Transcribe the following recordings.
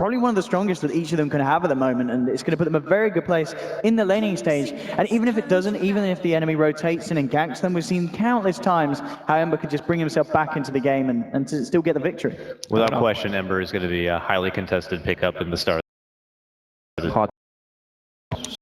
probably one of the strongest that each of them can have at the moment, and it's going to put them in a very good place in the laning stage. And even if it doesn't, even if the enemy rotates in and ganks them, we've seen countless times how Ember could just bring himself back into the game and to still get the victory. Without question, Ember is going to be a highly contested pickup in the start. Hot.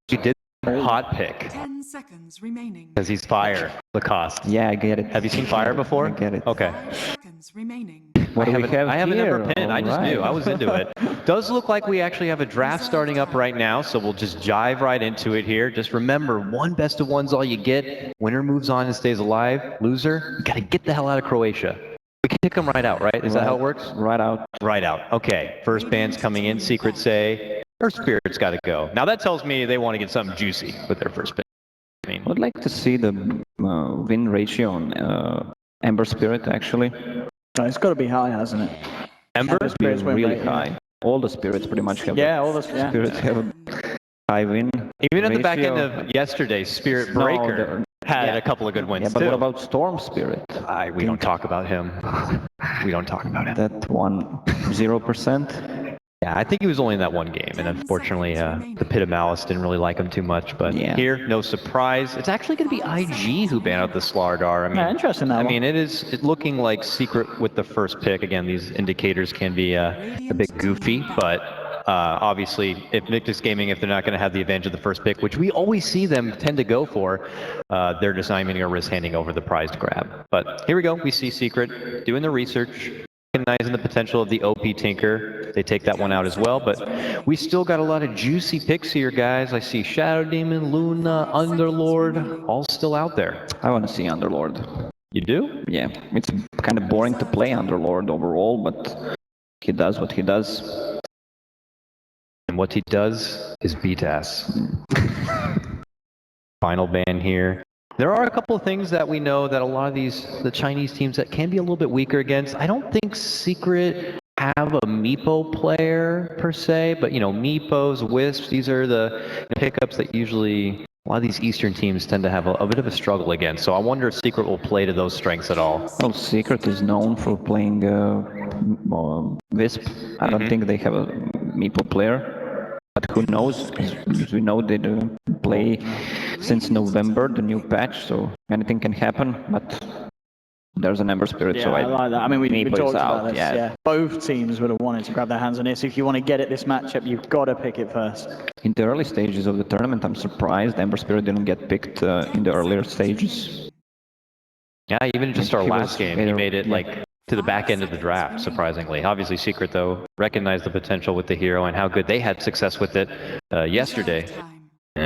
She did hot pick. 10 seconds remaining. Because he's fire, the cost. Yeah, I get it. Have you seen fire before? I get it. Okay. 5 seconds remaining. What do we have I haven't here? ever pinned. I just knew. I was into it. Does look like we actually have a draft starting up right now, so we'll just jive right into it here. Just remember, one best of one's all you get. Winner moves on and stays alive. Loser, you got to get the hell out of Croatia. We can kick them right out, right? Is that how it works? Right out. Right out. Okay. First band's coming in. Secret say, her spirit's got to go. Now that tells me they want to get something juicy with their first band. I mean, I'd like to see the win ratio on Ember Spirit, actually. It's got to be high, hasn't it? Ember? Ember Spirit's win Really rate, high. All the spirits pretty much have all the spirits have a high win. Even at the ratio. back end of yesterday, Spirit No, Breaker had a couple of good wins Yeah, but too. what about Storm Spirit? We don't talk about him. We don't talk about him. That one, 0%. Yeah, I think he was only in that one game, and unfortunately, the Pit of Malice didn't really like him too much. But here, no surprise. It's actually going to be IG who banned out the Slardar. I mean, interesting that I mean, it's looking like Secret with the first pick. Again, these indicators can be a bit goofy, but obviously, if Invictus Gaming, if they're not going to have the advantage of the first pick, which we always see them tend to go for, they're just not even going to risk handing over the prize to grab. But here we go. We see Secret doing the research, recognizing the potential of the OP Tinker. They take that one out as well, but we still got a lot of juicy picks here, guys. I see Shadow Demon, Luna, Underlord, all still out there. I want to see Underlord. You do? Yeah, it's kind of boring to play Underlord overall, but he does what he does. And what he does is beat ass. Final ban here. There are a couple of things that we know that a lot of the Chinese teams that can be a little bit weaker against. I don't think Secret have a Meepo player per se, but Meepos, Wisps, these are the pickups that usually a lot of these Eastern teams tend to have a bit of a struggle against. So I wonder if Secret will play to those strengths at all. Well, Secret is known for playing Wisp. I don't think they have a Meepo player. But who knows? As we know, they do play since November, the new patch, so anything can happen. But there's an Ember Spirit, so I like that. I mean, we talked about this. Yeah. Both teams would have wanted to grab their hands on this. If you want to get at this matchup, you've got to pick it first. In the early stages of the tournament, I'm surprised Ember Spirit didn't get picked in the earlier stages. Yeah, even just our last game, he made it like to the back end of the draft, surprisingly. Obviously, Secret, though, recognized the potential with the hero and how good they had success with it yesterday.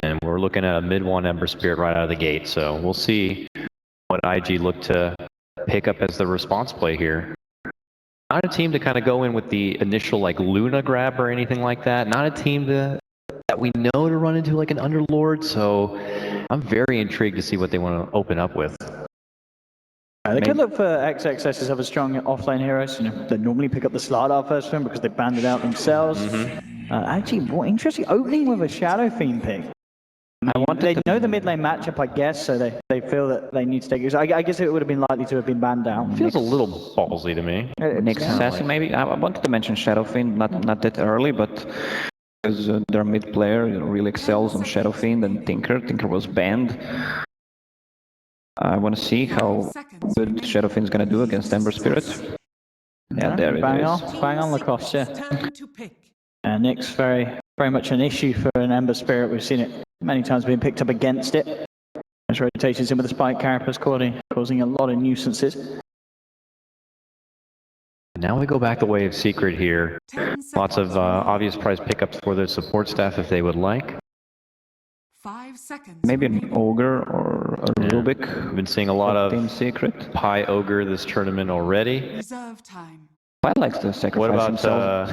And we're looking at a mid-1 Ember Spirit right out of the gate. So we'll see what IG look to pick up as the response play here. Not a team to kind of go in with the initial like Luna grab or anything like that. Not a team that we know to run into like an Underlord. So I'm very intrigued to see what they want to open up with. They could look for XXS as other strong offlane heroes. They normally pick up the Slardar first one because they banned it out themselves. Actually, what interesting opening with a Shadow Fiend pick. They know the mid lane matchup, I guess, so they feel that they need to take it. So I guess it would have been likely to have been banned out. Feels a little ballsy to me. Next assassin, maybe. I wanted to mention Shadow Fiend, not that early, but because their mid player really excels on Shadow Fiend and Tinker. Tinker was banned. I want to see how good Shadow Fiend's going to do against Ember Spirit. Yeah, there it is. Bang on Lacoste, yeah. And Nick's very much an issue for an Ember Spirit. We've seen it many times being picked up against it. As rotations in with the spike carapace causing a lot of nuisances. Now we go back the way of Secret here. Lots of obvious prize pickups for their support staff if they would like. 5 seconds. Maybe an Ogre or a Rubik. We've been seeing a lot of Team Secret. Pi Ogre this tournament already. Reserve time. Pi likes to sacrifice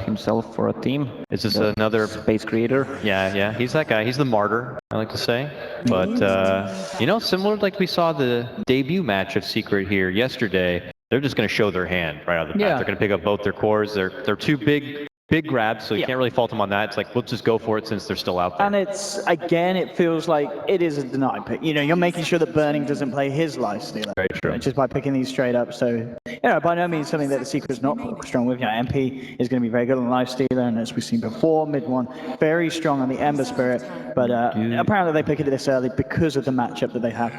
himself for a team. Is this another space creator? Yeah, he's that guy. He's the martyr, I like to say. But similar like we saw the debut match of Secret here yesterday. They're just going to show their hand right out of the bat. They're going to pick up both their cores. They're two big big grab, so you can't really fault them on that. It's like, let's just go for it since they're still out there. And it's, again, it feels like it is a denied pick. You know, you're making sure that Burning doesn't play his lifestealer. Very true. Just by picking these straight up. So, you know, by no means something that the Secret's not strong with. You know, MP is going to be very good on lifestealer, and as we've seen before, mid one, very strong on the Ember Spirit. But apparently they pick it this early because of the matchup that they have.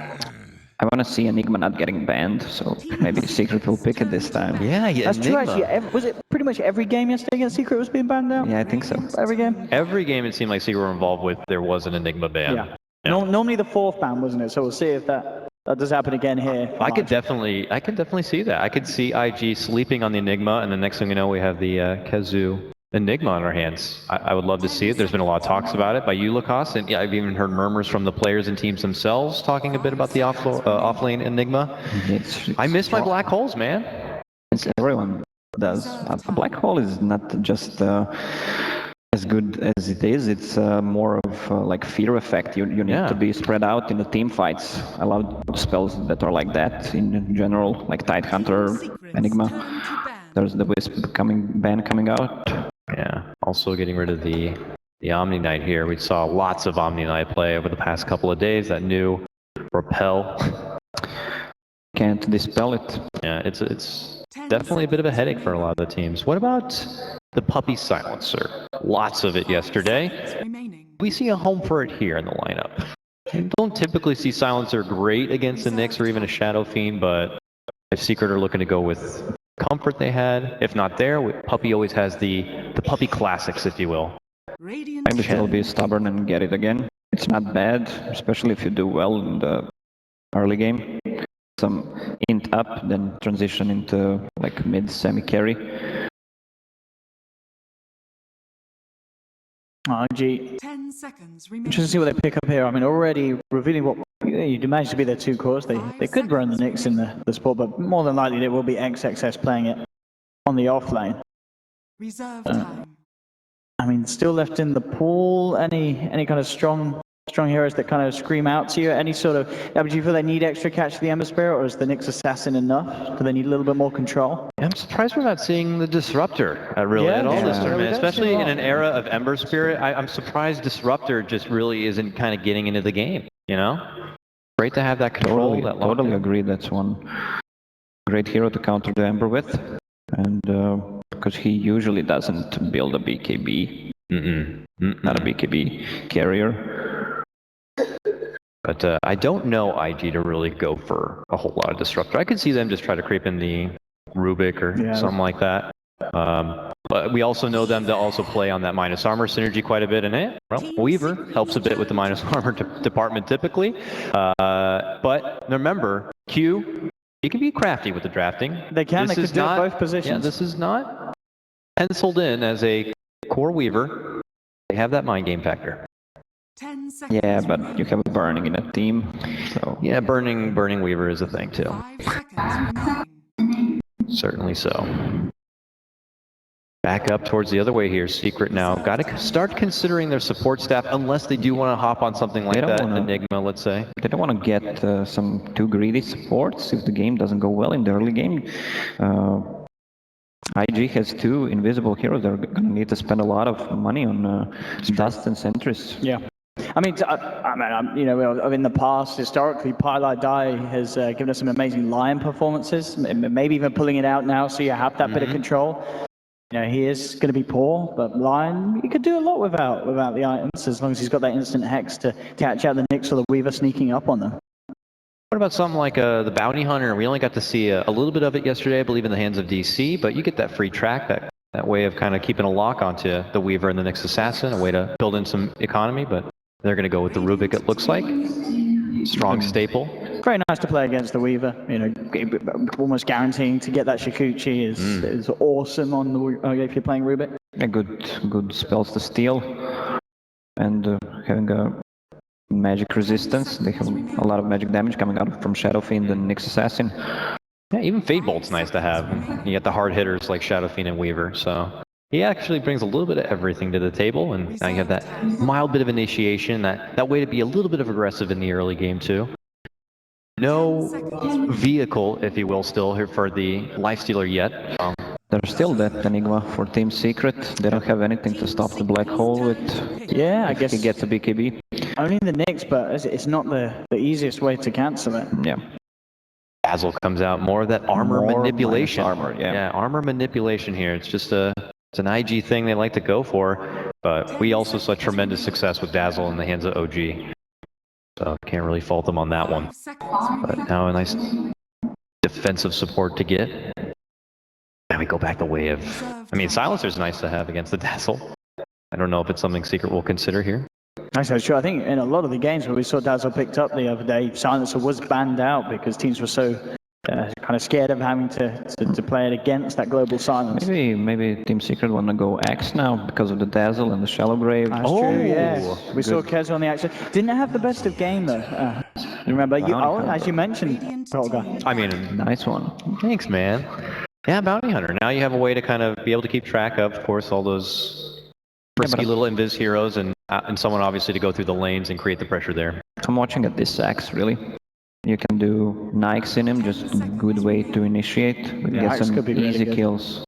I want to see Enigma not getting banned, so maybe Secret will pick it this time. Yeah, That's true, actually. Was it pretty much every game yesterday against Secret was being banned out? Yeah, I think so. Every game? Every game it seemed like Secret were involved with, there was an Enigma ban. Yeah. Normally the fourth ban, wasn't it? So we'll see if that does happen again here. I could definitely see that. I could see IG sleeping on the Enigma, and the next thing you know, we have the Khezu Enigma on our hands. I would love to see it. There's been a lot of talks about it by you, Lacoste, and yeah, I've even heard murmurs from the players and teams themselves talking a bit about the off-lane Enigma. I miss my black holes, man. Everyone does. A black hole is not just as good as it is. It's more of like fear effect. You need to be spread out in the team fights. I love spells that are like that in general, like Tidehunter, Enigma. There's the Wisp ban coming out. Yeah, also getting rid of the Omni Knight here. We saw lots of Omni Knight play over the past couple of days. That new Repel. Can't dispel it. Yeah, it's definitely a bit of a headache for a lot of the teams. What about the Puppy Silencer? Lots of it yesterday. We see a home for it here in the lineup. You don't typically see Silencer great against the Nyx or even a Shadow Fiend, but if Secret are looking to go with comfort they had, if not there, Puppy always has the Puppy classics, if you will. Maybe he'll be stubborn and get it again. It's not bad, especially if you do well in the early game. Some int up, then transition into like mid semi-carry. RG. 10 seconds remaining. Interesting to see what they pick up here. I mean, already revealing what you'd imagine to be their two cores. They could run the Nyx in the sport, but more than likely it will be XXS playing it on the off lane. Reserve time. I mean, still left in the pool. Any kind of strong heroes that kind of scream out to you? Any sort of? Do you feel they need extra catch to the Ember Spirit, or is the Nyx Assassin enough? Do they need a little bit more control? I'm surprised we're not seeing the Disruptor at all this tournament, especially in an era of Ember Spirit. I'm surprised Disruptor just really isn't kind of getting into the game. You know, great to have that control. Totally agree. That's one great hero to counter the Ember with, and because he usually doesn't build a BKB, not a BKB carrier. But I don't know IG to really go for a whole lot of Disruptor. I could see them just try to creep in the Rubik or something like that. But we also know them to also play on that minus armor synergy quite a bit. And Weaver helps a bit with the minus armor department typically. But remember, Q, you can be crafty with the drafting. They can. They could do both positions. Yeah, this is not penciled in as a core Weaver. They have that mind game factor. 10 seconds. Yeah, but you have a Burning in a team, so... Yeah, Burning Weaver is a thing, too. 5 seconds remaining. Certainly so. Back up towards the other way here, Secret now. Got to start considering their support staff, unless they do want to hop on something like that, Enigma, let's say. They don't want to get some too greedy supports if the game doesn't go well in the early game. IG has two invisible heroes. They're going to need to spend a lot of money on Dust and Sentries. Yeah. I mean, you know, in the past, historically, Pylai Dai has given us some amazing Lion performances, maybe even pulling it out now so you have that bit of control. You know, he is going to be poor, but Lion, he could do a lot without the items, as long as he's got that instant Hex to catch out the Nyx or the Weaver sneaking up on them. What about something like the Bounty Hunter? We only got to see a little bit of it yesterday, I believe, in the hands of DC, but you get that free track, that way of kind of keeping a lock onto the Weaver and the Nyx Assassin, a way to build in some economy, but they're going to go with the Rubik, it looks like. Strong staple. Very nice to play against the Weaver. You know, almost guaranteeing to get that Shikuchi is awesome on the if you're playing Rubik. Yeah, good spells to steal, and having a magic resistance. They have a lot of magic damage coming out from Shadow Fiend and Nyx Assassin. Yeah, even Fate Bolt's nice to have. You get the hard hitters like Shadow Fiend and Weaver, so he actually brings a little bit of everything to the table, and now you have that mild bit of initiation, that way to be a little bit of aggressive in the early game too. No vehicle, if you will, still here for the Lifestealer yet. There's still that Enigma for Team Secret. They don't have anything to stop the black hole with. Yeah, I If guess he gets a BKB. only the Knicks, but it's not the easiest way to cancel it. Yeah. Dazzle comes out, more of that armor More manipulation. minus armor, yeah. Armor manipulation here. It's just it's an IG thing they like to go for, but we also saw tremendous success with Dazzle in the hands of OG. So can't really fault them on that one. But now a nice defensive support to get. And we go back the way of, I mean, Silencer's nice to have against the Dazzle. I don't know if it's something Secret will consider here. Actually, sure. I think in a lot of the games where we saw Dazzle picked up the other day, Silencer was banned out because teams were so kind of scared of having to play it against that global silence. Maybe Team Secret want to go Axe now because of the Dazzle and the Shallow Grave. That's true, yeah. We saw Kez on the action. Didn't have the best of game though. Remember, as you mentioned, Tolga. I mean, Nice one. thanks, man. Yeah, Bounty Hunter. Now you have a way to kind of be able to keep track of course, all those risky little invis heroes and someone obviously to go through the lanes and create the pressure there. I'm watching at this Axe, really. You can do Nikes in him, just a good way to initiate. Yeah, Get some could be really easy good. kills.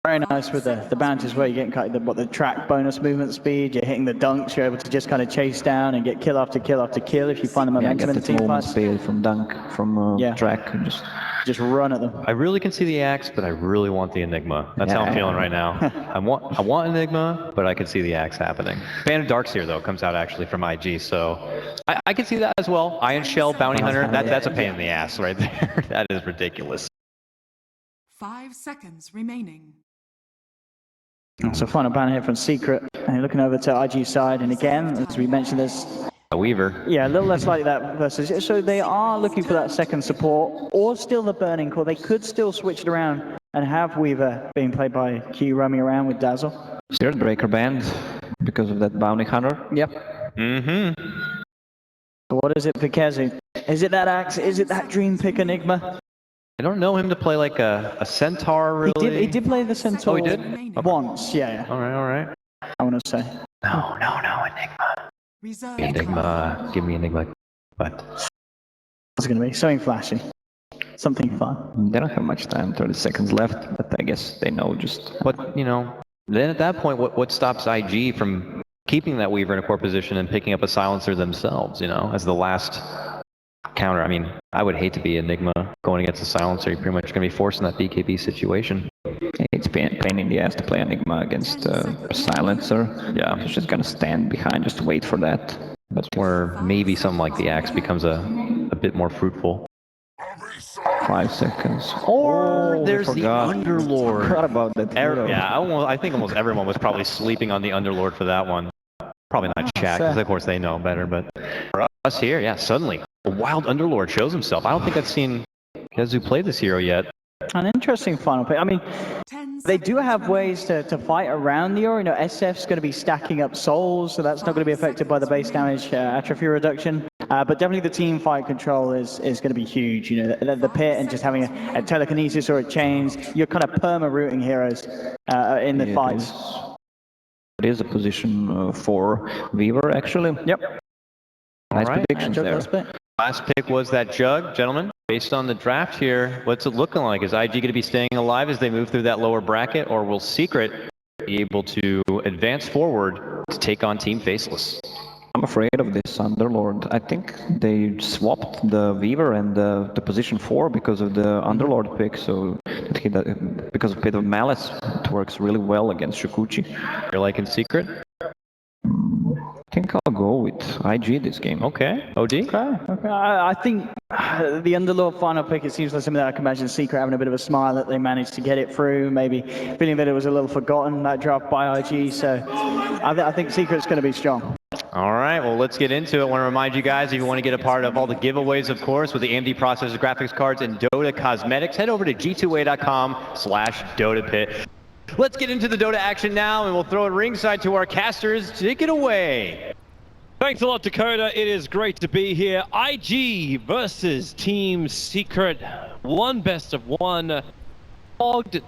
Very nice with the bounties where you're getting the track bonus movement speed, you're hitting the dunks, you're able to just kind of chase down and get kill after kill after kill if you find the momentum in the team movement fights. speed from dunk, from track. Just run at them. I really can see the Axe, but I really want the Enigma. That's how I'm feeling right now. I want Enigma, but I can see the Axe happening. Band of Darks here, though, comes out actually from IG, so I can see that as well. Iron Shell, Bounty Hunter, that's a pain in the ass right there. That is ridiculous. 5 seconds remaining. So final ban here from Secret, and looking over to IG side, and again, as we mentioned, there's A Weaver. a little less like that versus. So they are looking for that second support, or still the Burning Core. They could still switch it around and have Weaver being played by Q roaming around with Dazzle. Spirit Breaker banned because of that Bounty Hunter. Yep. Mm-hmm. So what is it for Kezu? Is it that Axe? Is it that Dream Pick Enigma? I don't know him to play like a Centaur, really. He did play the Centaur. Oh, he did? Once, yeah. All right. I want to say. No, Enigma. Reserve Enigma. Give me Enigma. But What's it going to be? Something flashy. Something fun. They don't have much time, 30 seconds left, but I guess they know just... But, you know, then at that point, what stops IG from keeping that Weaver in a core position and picking up a Silencer themselves, you know, as the last counter? I mean, I would hate to be Enigma going against a Silencer. You're pretty much going to be forced in that BKB situation. It's pain in the ass to play Enigma against a Silencer. Yeah, he's just gonna stand behind, just wait for that. That's where maybe something like the Axe becomes a bit more fruitful. 5 seconds. Or there's the forgot. Underlord. Forgot about that hero. Yeah, I think almost everyone was probably sleeping on the Underlord for that one. Probably not chat, because of course they know better, but for us here, yeah, suddenly a wild Underlord shows himself. I don't think I've seen Kezu play this hero yet. An interesting final pick. I mean, they do have ways to fight around the hero. You know, SF's going to be stacking up souls, so that's not going to be affected by the base damage atrophy reduction. But definitely the team fight control is going to be huge. You know, the pit and just having a telekinesis or a chains, you're kind of perma-rooting heroes in the fights. It is a position for Weaver, actually. Yep. Nice All right. predictions there. Last pick was that Jug, gentlemen. Based on the draft here, what's it looking like? Is IG going to be staying alive as they move through that lower bracket, or will Secret be able to advance forward to take on Team Faceless? I'm afraid of this Underlord. I think they swapped the Weaver and the position 4 because of the Underlord pick, so because of Pit of Malice, it works really well against Shukuchi. You're liking Secret? I think I'll go with IG this game. Okay. OD? Okay. I think the Underlord final pick, it seems like something that I can imagine Secret having a bit of a smile that they managed to get it through, maybe feeling that it was a little forgotten, that draft by IG, so I think Secret's going to be strong. All right, well, let's get into it. I want to remind you guys, if you want to get a part of all the giveaways, of course, with the AMD processors, graphics cards, and Dota cosmetics, head over to g2a.com/Dota Pit. Let's get into the Dota action now, and we'll throw it ringside to our casters. Take it away. Thanks a lot, Dakota. It is great to be here. IG versus Team Secret. One best of one.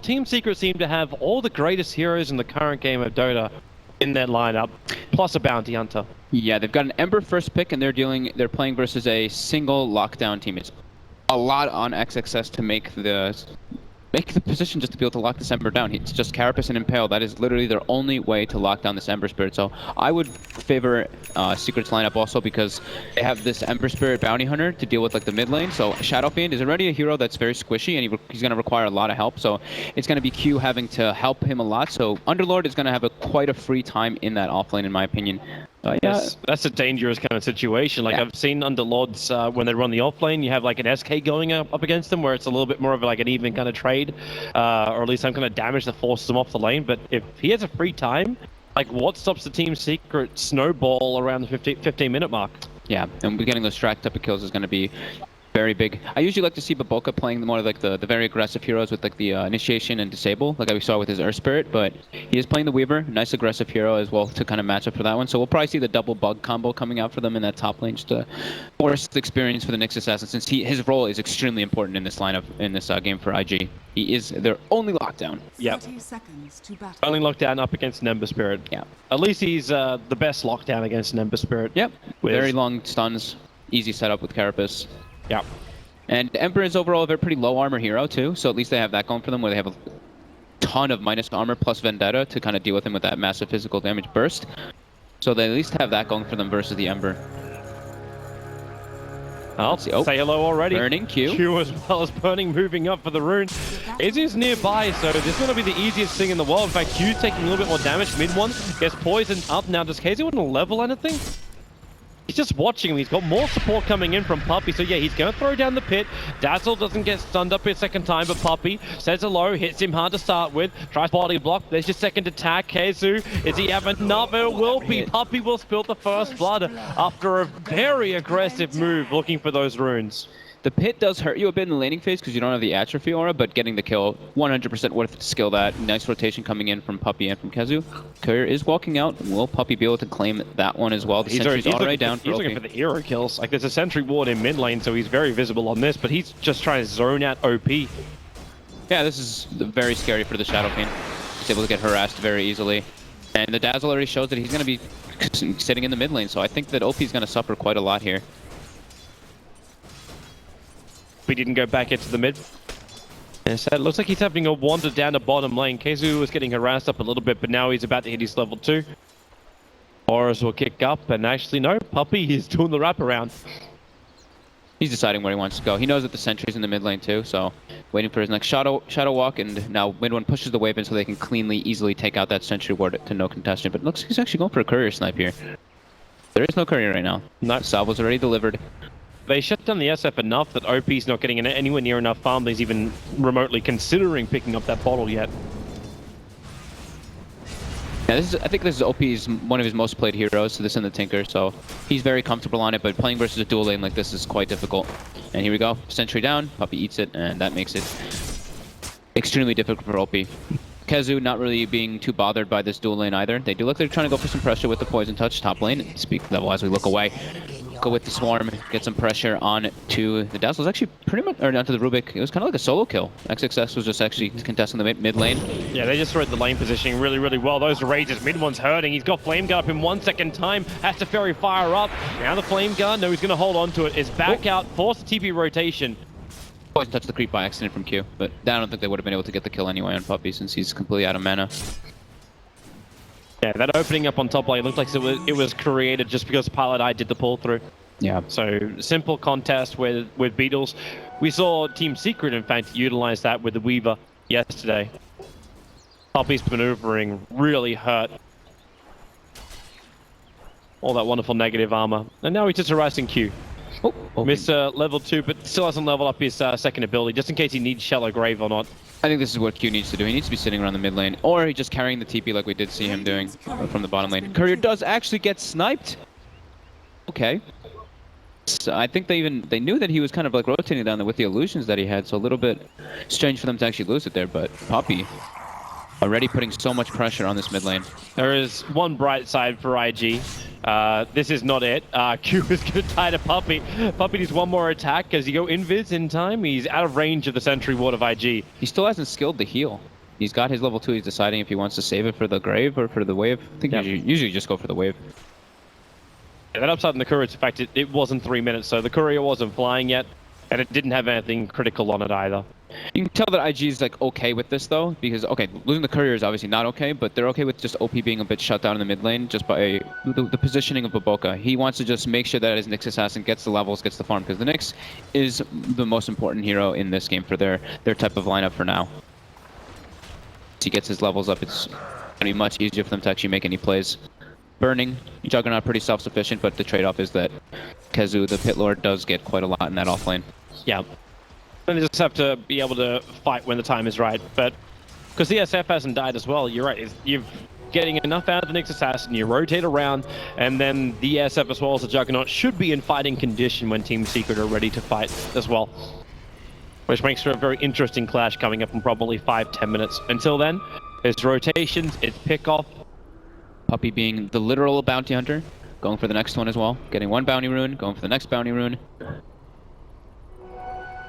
Team Secret seem to have all the greatest heroes in the current game of Dota in their lineup, plus a bounty hunter. Yeah, they've got an Ember first pick, and they're playing versus a single lockdown team. It's a lot on XXS to make the make the position just to be able to lock this Ember down. It's just Carapace and Impale. That is literally their only way to lock down this Ember Spirit. So I would favor Secret's lineup also because they have this Ember Spirit Bounty Hunter to deal with like the mid lane. So Shadow Fiend is already a hero that's very squishy and he's going to require a lot of help. So it's going to be Q having to help him a lot. So Underlord is going to have quite a free time in that offlane in my opinion. Yeah, that's a dangerous kind of situation. Like I've seen Underlords when they run the offlane, you have like an SK going up against them where it's a little bit more of like an even kind of trade, or at least some kind of damage that forces them off the lane. But if he has a free time, like what stops the Team Secret snowball around the 15-minute mark? Yeah, and getting those track type of kills is going to be very big. I usually like to see bo1 playing more like the very aggressive heroes with like the initiation and disable, like we saw with his Earth Spirit, but he is playing the Weaver, nice aggressive hero as well to kind of match up for that one. So we'll probably see the double bug combo coming out for them in that top lane, just to force the experience for the Nyx Assassin, since his role is extremely important in this lineup, in this game for IG. He is their only lockdown. Yep. Only lockdown up against an Ember Spirit. Yeah. At least he's the best lockdown against an Ember Spirit. Yep. Very long stuns, easy setup with Carapace. Yeah. And Emperor is overall a pretty low armor hero too, so at least they have that going for them where they have a ton of minus armor plus Vendetta to kind of deal with him with that massive physical damage burst. So they at least have that going for them versus the Ember. I'll say hello already. Burning, Q. Q as well as Burning moving up for the rune. Izzy's nearby, so this is going to be the easiest thing in the world. In fact, Q's taking a little bit more damage. Mid one gets poisoned up. Now, does KZ want to level anything? He's just watching him. He's got more support coming in from Puppey. So yeah, he's going to throw down the pit. Dazzle doesn't get stunned up a second time, but Puppey says hello, hits him hard to start with. Tries body block. There's your second attack. Kezu, is he have another? It will be. Puppey will spill the first blood after a very aggressive move looking for those runes. The pit does hurt you a bit in the laning phase because you don't have the atrophy aura, but getting the kill, 100% worth it to skill that. Nice rotation coming in from Puppey and from Kezu. Courier is walking out. Will Puppey be able to claim that one as well? The sentry's already down for He's looking for the hero kills. Like, there's a sentry ward in mid lane, so he's very visible on this, but he's just trying to zone out OP. Yeah, this is very scary for the Shadow Fiend. He's able to get harassed very easily. And the Dazzle already shows that he's going to be sitting in the mid lane, so I think that OP is going to suffer quite a lot here. We didn't go back into the mid. Instead, it looks like he's having a wander down the bottom lane. Kezu was getting harassed up a little bit, but now he's about to hit his level 2. Horus will kick up, and actually, no, Puppey is doing the wraparound. He's deciding where he wants to go. He knows that the sentry's in the mid lane too, so waiting for his next shadow walk, and now mid one pushes the wave in so they can cleanly, easily take out that sentry ward to no contestant. But it looks like he's actually going for a courier snipe here. There is no courier right now. No. Salvo's already delivered. They shut down the SF enough that OP's not getting anywhere near enough farm that he's even remotely considering picking up that bottle yet. Yeah, I think this is OP's one of his most played heroes, so this and the Tinker, so he's very comfortable on it, but playing versus a dual lane like this is quite difficult. And here we go, sentry down, Puppey eats it, and that makes it extremely difficult for OP. Kezu not really being too bothered by this dual lane either. They do look like they're trying to go for some pressure with the poison touch top lane. Speak level as we look away. Go with the swarm, get some pressure on to the Dazzle's actually pretty much, or down to the Rubik. It was kind of like a solo kill. XXS was just actually contesting the mid lane. Yeah, they just read the lane positioning really, really well. Those rages, mid one's hurting. He's got Flame Guard up in 1 second time. Has to Fairy Fire up. Now the Flame Guard, no, he's going to hold on to it. Is back out, force the TP rotation. Poison touched the creep by accident from Q, but I don't think they would have been able to get the kill anyway on Puppey since he's completely out of mana. Yeah, that opening up on top lane looked like it was created just because Paladin did the pull through. Yeah. So simple contest with Beatles. We saw Team Secret, in fact, utilize that with the Weaver yesterday. Puppey's maneuvering really hurt. All that wonderful negative armor. And now he's just harassing Q. Oh, okay. Missed level 2, but still hasn't leveled up his second ability, just in case he needs Shallow Grave or not. I think this is what Q needs to do. He needs to be sitting around the mid lane, or he's just carrying the TP like we did see him doing from the bottom lane. Courier does actually get sniped. Okay. So I think they knew that he was kind of like rotating down there with the illusions that he had, so a little bit strange for them to actually lose it there, but Puppey already putting so much pressure on this mid lane. There is one bright side for IG. This is not it. Q is going to tie to Puppey. Puppey needs one more attack. As you go invis in time, he's out of range of the sentry ward of IG. He still hasn't skilled the heal. He's got his level 2. He's deciding if he wants to save it for the grave or for the wave. I think usually just go for the wave. Yeah, that upside in the courier, in fact, it wasn't 3 minutes, so the courier wasn't flying yet, and it didn't have anything critical on it either. You can tell that IG is like okay with this though, because okay, losing the courier is obviously not okay, but they're okay with just OP being a bit shut down in the mid lane just by the positioning of bo1. He wants to just make sure that his Nyx assassin gets the levels, gets the farm, because the Nyx is the most important hero in this game for their type of lineup for now. Once he gets his levels up, it's gonna be much easier for them to actually make any plays. Burning, Juggernaut pretty self-sufficient, but the trade-off is that Khezu, the Pit Lord, does get quite a lot in that off lane. Yeah. And they just have to be able to fight when the time is right. But because the SF hasn't died as well, you're right. You're getting enough out of the Nyx assassin, you rotate around, and then the SF as well as the Juggernaut should be in fighting condition when Team Secret are ready to fight as well. Which makes for a very interesting clash coming up in probably 5-10 minutes. Until then, it's rotations, it's pick-off. Puppey being the literal bounty hunter, going for the next one as well. Getting one bounty rune, going for the next bounty rune.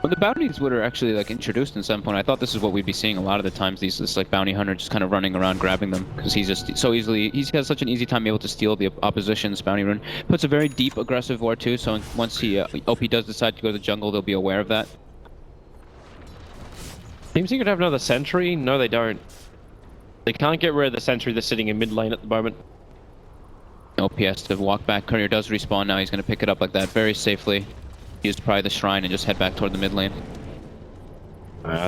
When the bounties were actually like introduced in some point, I thought this is what we'd be seeing a lot of the times. This like bounty hunter just kind of running around grabbing them because he's just so easily. He has such an easy time able to steal the opposition's bounty rune. Puts a very deep aggressive ward too. So once he OP does decide to go to the jungle, they'll be aware of that. Team Secret have another sentry? No, they don't. They can't get rid of the sentry that's sitting in mid lane at the moment. OP has to walk back. Courier does respawn now. He's going to pick it up like that very safely. Use probably the shrine and just head back toward the mid lane.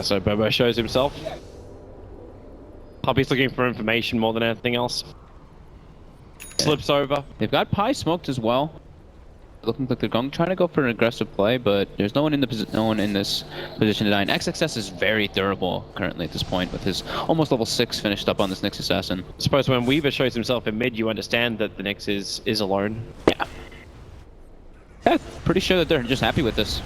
So bo1 shows himself. Puppey's looking for information more than anything else. Slips over. They've got Pi smoked as well. Looking like they're trying to go for an aggressive play, but there's no one in this position to die. And XXS is very durable currently at this point with his almost level 6 finished up on this Nyx assassin. I suppose when Weaver shows himself in mid, you understand that the Nyx is alone. Yeah, pretty sure that they're just happy with this.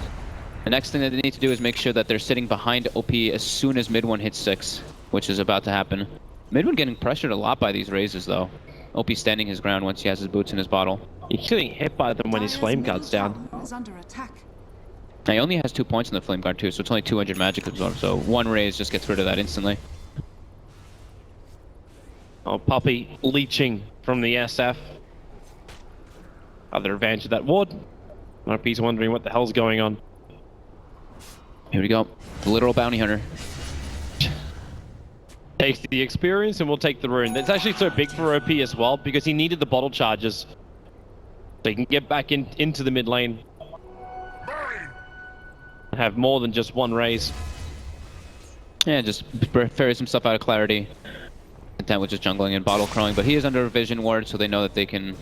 The next thing that they need to do is make sure that they're sitting behind OP as soon as mid one hits 6, which is about to happen. Mid one getting pressured a lot by these raises though. OP standing his ground once he has his boots in his bottle. He's getting hit by them when his flame guard's down. Now, he only has 2 points in the flame guard too, so it's only 200 magic absorb, so one raise just gets rid of that instantly. Oh, Puppey leeching from the SF. Other advantage of that ward. I hope he's wondering what the hell's going on. Here we go. The literal bounty hunter. Takes the experience and will take the rune. That's actually so big for OP as well because he needed the bottle charges. So he can get back into the mid lane. Have more than just one raise. Yeah, just ferries himself out of clarity. Content with just jungling and bottle crowing, but he is under a vision ward, so they know that they can...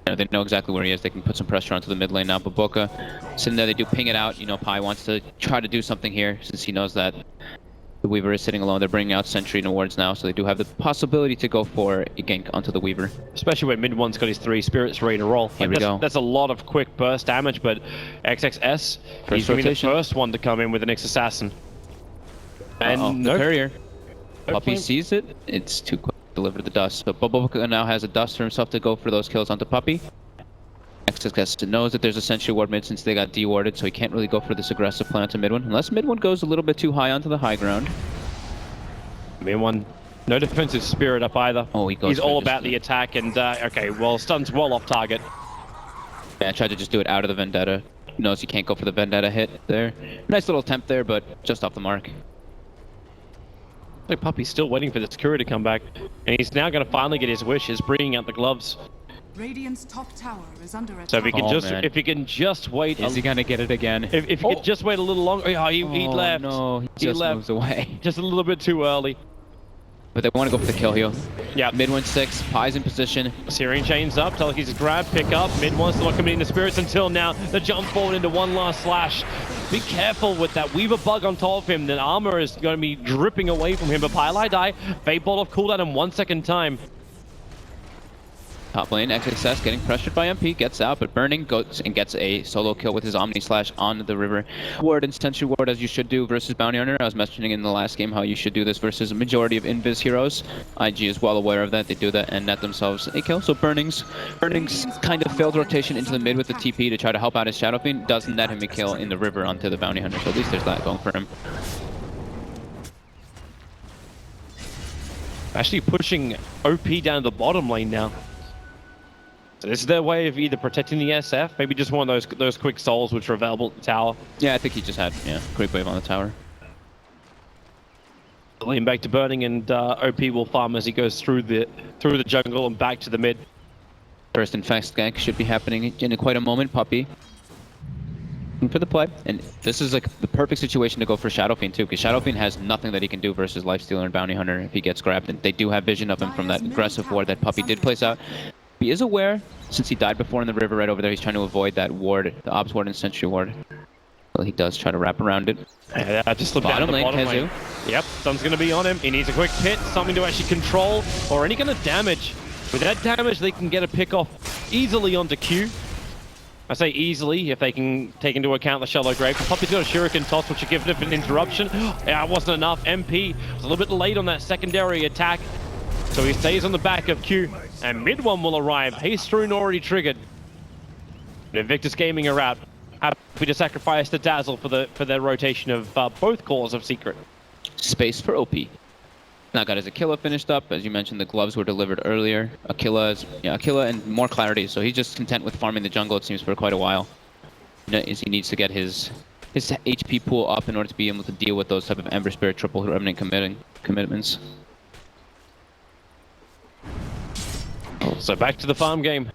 they know exactly where he is. They can put some pressure onto the mid lane now. But bo1 sitting there, they do ping it out. You know, Pi wants to try to do something here since he knows that the Weaver is sitting alone. They're bringing out Sentry and wards now, so they do have the possibility to go for a gank onto the Weaver. Especially when mid one's got his 3 spirits ready to roll. Here we go. That's a lot of quick burst damage, but XXS, he's going to be the first one to come in with an Nyx assassin. And the courier. Puppey sees it. It's too quick to deliver the dust. So bo1 now has a dust for himself to go for those kills onto Puppey. XXS knows that there's a Sentry ward mid since they got dewarded, so he can't really go for this aggressive play onto mid one, unless mid one goes a little bit too high onto the high ground. Mid one, no defensive spirit up either. Oh, he's all about the attack, and okay, well, stun's well off target. Yeah, tried to just do it out of the Vendetta. He knows he can't go for the Vendetta hit there. Nice little attempt there, but just off the mark. Like Puppey's still waiting for this courier to come back, and he's now going to finally get his wishes, bringing out the gloves. Radiant's top tower is under attack. So if he can just wait. Is he gonna get it again? If he could just wait a little longer. Oh, he left. No, he just moves away. Just a little bit too early. But they want to go for the kill heal. Yeah. Mid 1-6, Pi's in position. Searing chains up, Teleki's grab, pick up. Mid one's still not committing the spirits until now. The jump forward into one last slash. Be careful with that Weaver bug on top of him. The armor is going to be dripping away from him. But Pylai die. Fate Bolt off cooldown in 1 second time. Top lane, XXS getting pressured by MP, gets out, but Burning goes and gets a solo kill with his Omni Slash on the river. Ward and Sentry Ward, as you should do versus Bounty Hunter. I was mentioning in the last game how you should do this versus a majority of Invis heroes. IG is well aware of that. They do that and net themselves a kill. So Burning's kind of failed rotation into the mid with the TP to try to help out his Shadow Fiend doesn't net him a kill in the river onto the Bounty Hunter. So at least there's that going for him. Actually pushing OP down to the bottom lane now. So this is their way of either protecting the SF, maybe just one of those quick souls which are available at the tower. Yeah, I think he just had quick wave on the tower. Lean back to burning, and OP will farm as he goes through the jungle and back to the mid. First and fast gank should be happening in quite a moment. Puppy for the play, and this is like the perfect situation to go for Shadow Fiend too, because Shadow Fiend has nothing that he can do versus Lifestealer and Bounty Hunter if he gets grabbed, and they do have vision of him from that aggressive ward that Puppy did place out. He is aware, since he died before in the river right over there, he's trying to avoid that ward, the Ops ward and Sentry ward. Well, he does try to wrap around it. Yeah, just slipped down Bottom the lane, bottom lane. Khezu. Yep, sun's going to be on him. He needs a quick pit, something to actually control, or any kind of damage. With that damage, they can get a pick off easily onto Q. I say easily, if they can take into account the shallow grave. Puppy's got a Shuriken toss, which will give it an interruption. Yeah, it wasn't enough. MP was a little bit late on that secondary attack. So he stays on the back of Q, and mid one will arrive. Haste Rune already triggered. And Invictus Gaming are out. Happy to sacrifice the Dazzle for their rotation of both cores of Secret. Space for OP. Now got his Aquila finished up. As you mentioned, the gloves were delivered earlier. Aquila and more clarity. So he's just content with farming the jungle, it seems, for quite a while. He needs to get his HP pool up in order to be able to deal with those type of Ember Spirit triple Remnant commitments. So back to the farm game.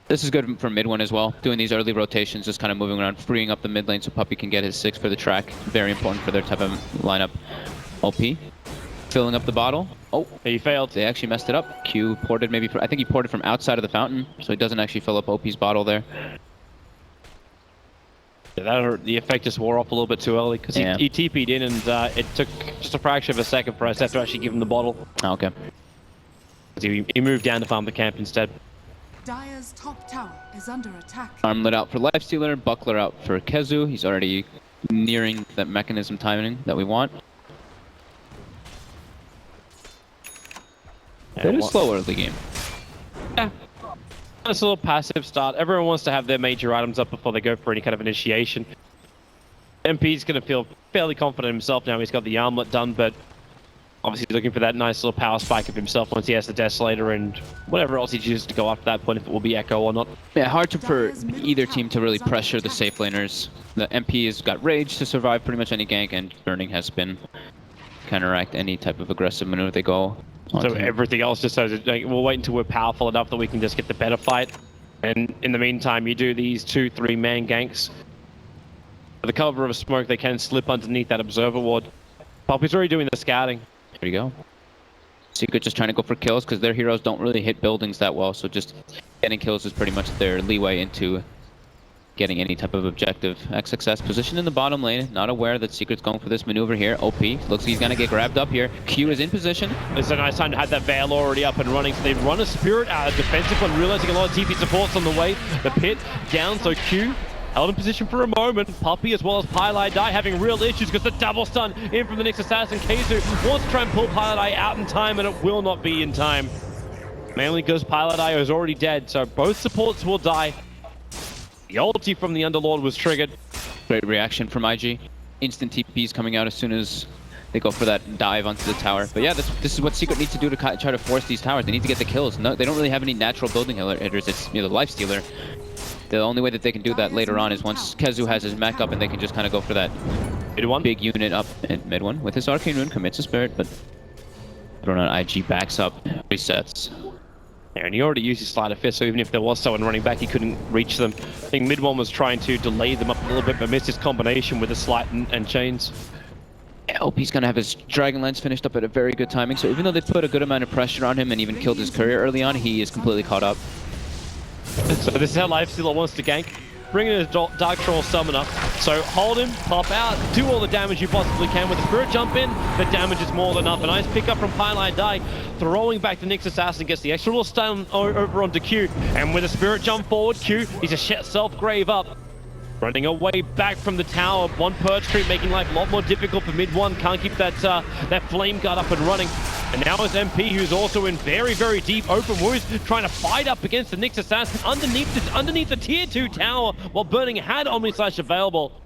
This is good for mid one as well. Doing these early rotations, just kind of moving around, freeing up the mid lane so Puppy can get his 6 for the track. Very important for their type of lineup. OP. Filling up the bottle. Oh, he failed. They actually messed it up. Q ported maybe I think he ported from outside of the fountain, so he doesn't actually fill up OP's bottle there. Yeah, the effect just wore off a little bit too early, because he TP'd in, and it took just a fraction of a second for us to actually give him the bottle. Oh, okay. He moved down to farm the camp instead. Dire's top tower is under attack. Armlet out for Lifestealer, Buckler out for Khezu. He's already nearing that mechanism timing that we want. It is slow early game. Yeah. It's a little passive start. Everyone wants to have their major items up before they go for any kind of initiation. MP's going to feel fairly confident in himself now. He's got the armlet done, but obviously looking for that nice little power spike of himself once he has the Desolator and whatever else he chooses to go after that point, if it will be Echo or not. Yeah, hard for either team to really pressure the safe laners. The MP has got Rage to survive pretty much any gank, and Burning has been counteract any type of aggressive maneuver they go on. So everything else just says, like, we'll wait until we're powerful enough that we can just get the better fight. And in the meantime, you do these 2-3 man ganks. For the cover of smoke, they can slip underneath that observer ward. Poppy's already doing the scouting. There you go. Secret just trying to go for kills because their heroes don't really hit buildings that well, so just getting kills is pretty much their leeway into getting any type of objective. XXS position in the bottom lane, not aware that Secret's going for this maneuver here. OP looks like he's gonna get grabbed up here. Q is in position. It's a nice time to have that Veil already up and running, so they run a Spirit out of defensive one, realizing a lot of TP supports on the way. The pit down, so Q held in position for a moment. Puppy as well as Piladai having real issues because the double stun in from the next assassin. Khezu wants to try and pull Piladai out in time, and it will not be in time. Mainly because Piladai is already dead, so both supports will die. The ulti from the Underlord was triggered. Great reaction from IG. Instant TPs coming out as soon as they go for that dive onto the tower. But yeah, this is what Secret needs to do to try to force these towers. They need to get the kills. No, they don't really have any natural building hitters. It's the Lifestealer. The only way that they can do that later on is once Khezu has his mech up and they can just kind of go for that big unit up at mid one. With his Arcane Rune, commits a Spirit, but thrown on IG backs up, resets. Yeah, and he already used his Sleight of Fist, so even if there was someone running back, he couldn't reach them. I think mid one was trying to delay them up a little bit, but missed his combination with the Sleight and Chains. I hope he's going to have his Dragonlance finished up at a very good timing, so even though they put a good amount of pressure on him and even killed his courier early on, he is completely caught up. So this is how Lifestealer wants to gank. Bring in a Dark Troll Summoner. So hold him, pop out, do all the damage you possibly can. With the Spirit Jump in, the damage is more than enough. A nice pick up from Piladai, throwing back the Nyx Assassin, gets the extra little stun over onto Q. And with a Spirit Jump forward, Q, he's a self-grave up. Running away back from the tower, one Purge Creep, making life a lot more difficult for mid one. Can't keep that Flame Guard up and running. And now it's MP, who's also in very, very deep open wounds, trying to fight up against the Nyx Assassin underneath the tier 2 tower, while Burning had Omnislash available.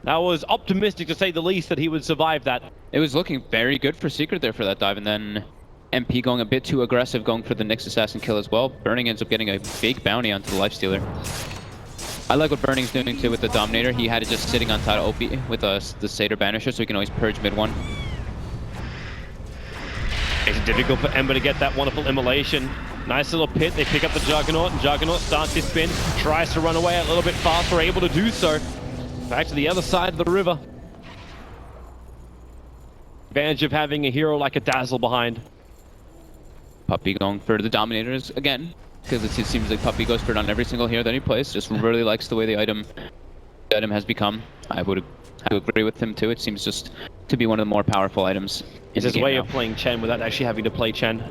That was optimistic to say the least that he would survive that. It was looking very good for Secret there for that dive, and then MP going a bit too aggressive, going for the next assassin kill as well. Burning ends up getting a big bounty onto the Lifestealer. I like what Burning's doing too with the Dominator. He had it just sitting on top of OP with the Satyr Banisher, so he can always purge mid one. It's difficult for Ember to get that wonderful immolation. Nice little pit, they pick up the Juggernaut, and Juggernaut starts his spin, tries to run away a little bit faster, able to do so. Back to the other side of the river. Advantage of having a hero like a Dazzle behind. Puppey going for the Dominators again, because it seems like Puppey goes for it on every single hero that he plays. Just really likes the way the item has become. I would agree with him too. It seems just to be one of the more powerful items. It's his way of playing Chen without actually having to play Chen.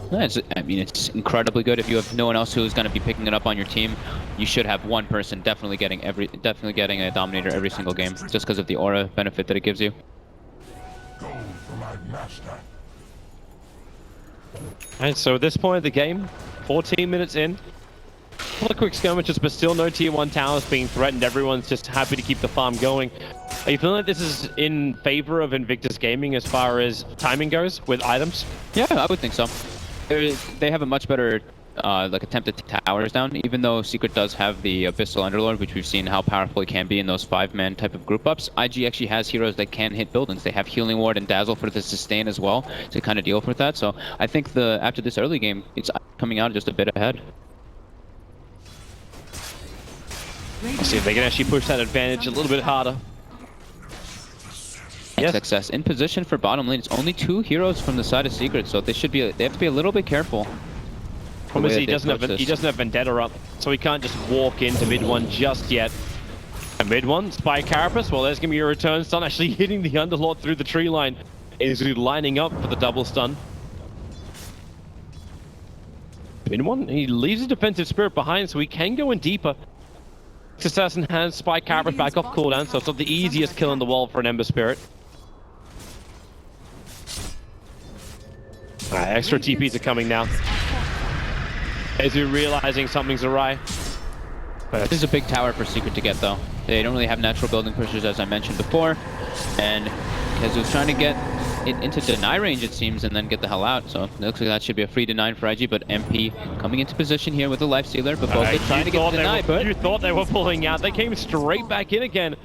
I mean, it's incredibly good. If you have no one else who's going to be picking it up on your team, you should have one person definitely getting a Dominator every single game, just because of the aura benefit that it gives you. And so at this point of the game, 14 minutes in, a lot of quick skirmishes, but still no tier 1 towers being threatened. Everyone's just happy to keep the farm going. Are you feeling like this is in favor of Invictus Gaming as far as timing goes with items? Yeah, I would think so. They have a much better attempt at towers down, even though Secret does have the Abyssal Underlord, which we've seen how powerful he can be in those 5-man type of group ups. IG actually has heroes that can hit buildings. They have Healing Ward and Dazzle for the sustain as well to kind of deal with that. So I think after this early game, it's coming out just a bit ahead. Let's see if they can actually push that advantage a little bit harder. XXS in position for bottom lane. It's only 2 heroes from the side of Secret, so they have to be a little bit careful. Problem is he doesn't have Vendetta up, so he can't just walk into mid one just yet. And mid one, Spy Carapace, well there's gonna be a return stun, actually hitting the Underlord through the tree line. Is lining up for the double stun. Mid one, he leaves his defensive spirit behind, so he can go in deeper. Assassin has Spy Carapace back off cooldown, so it's not the easiest kill in the world for an Ember Spirit. Extra TPs are coming now. As we're realizing something's awry. This is a big tower for Secret to get though. They don't really have natural building pushers as I mentioned before. And Kazu's trying to get it into deny range it seems and then get the hell out. So it looks like that should be a free deny for IG, but MP coming into position here with the Lifestealer, but both are trying to get the deny, but... You thought they were pulling out. They came straight back in again.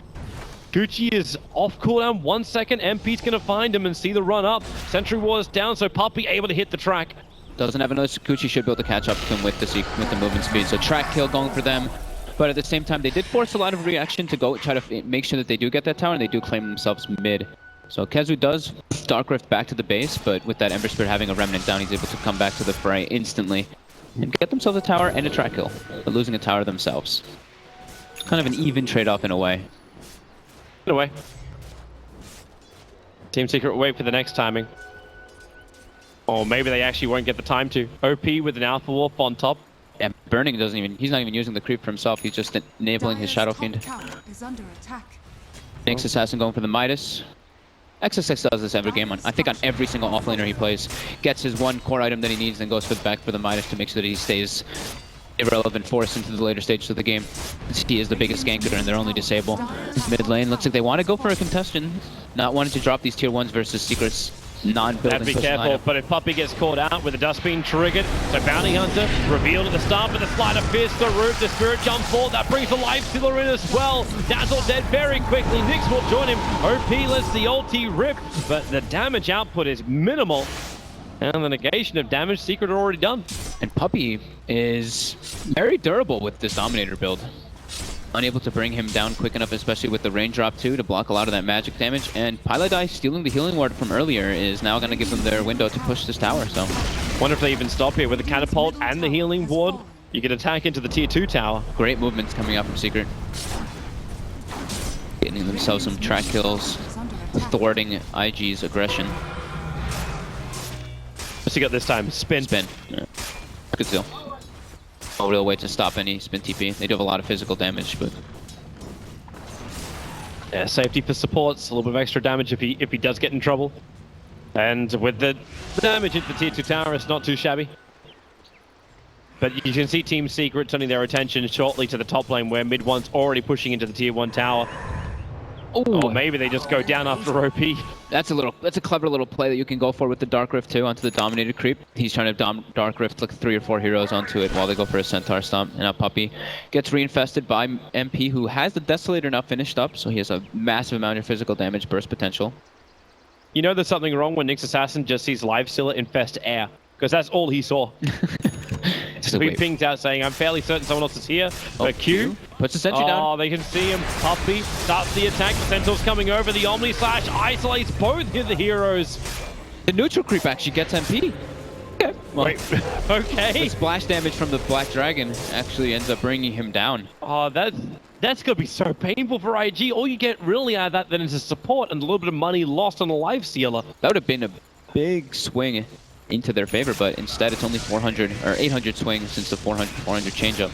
Gucci is off cooldown 1 second. MP's gonna find him and see the run up. Sentry Ward's down, so Puppey able to hit the track. Doesn't have another Gucci, should be able to catch up to him with the movement speed. So track kill going for them. But at the same time, they did force a lot of reaction to go try to make sure that they do get that tower, and they do claim themselves mid. So Kazu does Dark Rift back to the base, but with that Ember Spirit having a Remnant down, he's able to come back to the fray instantly and get themselves a tower and a track kill, but losing a tower themselves. It's kind of an even trade-off in a way. In a way. Team Secret wait for the next timing. Or maybe they actually won't get the time to. OP with an Alpha Wolf on top. Yeah, Burning he's not even using the creep for himself, he's just enabling his Shadow Fiend. Next Assassin going for the Midas. XXX does this every game I think on every single offlaner he plays. Gets his one core item that he needs, then goes back for the Midas to make sure that he stays irrelevant force into the later stages of the game. He is the biggest ganker and they're only disable. Mid lane looks like they want to go for a contestation, not wanting to drop these tier 1s versus Secret's non-building. Have to be careful, but if Puppey gets caught out with the dust being triggered, so Bounty Hunter revealed at the start, but the Sleight of Fist, the root, the Spirit jump forward, that brings the Lifestealer in as well. Dazzle dead very quickly, Nyx will join him. OP lets the ulti rip, but the damage output is minimal. And the negation of damage Secret already done. And Puppey is very durable with this Dominator build. Unable to bring him down quick enough, especially with the raindrop too, to block a lot of that magic damage. And Piladai stealing the healing ward from earlier is now going to give them their window to push this tower. So, wonder if they even stop here with the catapult and the healing ward. You can attack into the tier 2 tower. Great movements coming out from Secret. Getting themselves some track kills, thwarting IG's aggression. What's he got this time? Spin. Yeah. Good steal. No real way to stop any spin TP. They do have a lot of physical damage, but yeah, safety for supports, a little bit of extra damage if he does get in trouble. And with the damage into the tier 2 tower, it's not too shabby. But you can see Team Secret turning their attention shortly to the top lane where mid one's already pushing into the tier 1 tower. Oh, maybe they just go down after OP. That's a clever little play that you can go for with the Dark Rift too, onto the Dominated creep. He's trying to Dark Rift like 3 or 4 heroes onto it while they go for a Centaur Stomp. And now Puppey gets reinfested by MP, who has the Desolator now finished up, so he has a massive amount of physical damage burst potential. You know there's something wrong when Nyx Assassin just sees Livestealer infest air, because that's all he saw. So he pings out saying, I'm fairly certain someone else is here. But Q puts the sentry down. Oh, they can see him. Puppey starts the attack. The Centaur's coming over. The Omni Slash isolates both of the heroes. The neutral creep actually gets MP. Okay. Well, wait, okay. The splash damage from the Black Dragon actually ends up bringing him down. Oh, that's going to be so painful for IG. All you get really out of that then is a support and a little bit of money lost on the Livestealer. That would have been a big swing into their favor, but instead it's only 400 or 800 swing since the 400 change up.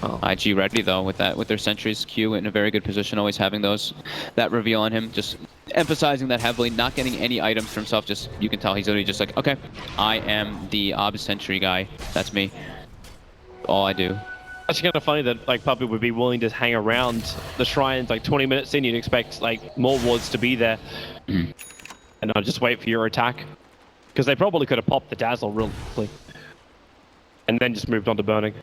Oh. IG ready though with their sentries. Q in a very good position, always having that reveal on him, just emphasizing that heavily, not getting any items for himself. Just you can tell he's literally just like, okay, I am the Ob Sentry guy. That's me. All I do. It's kind of funny that like Puppey would be willing to hang around the shrines like 20 minutes in. You'd expect like more wards to be there. And I'll just wait for your attack. Because they probably could have popped the Dazzle real quickly. And then just moved on to Burning.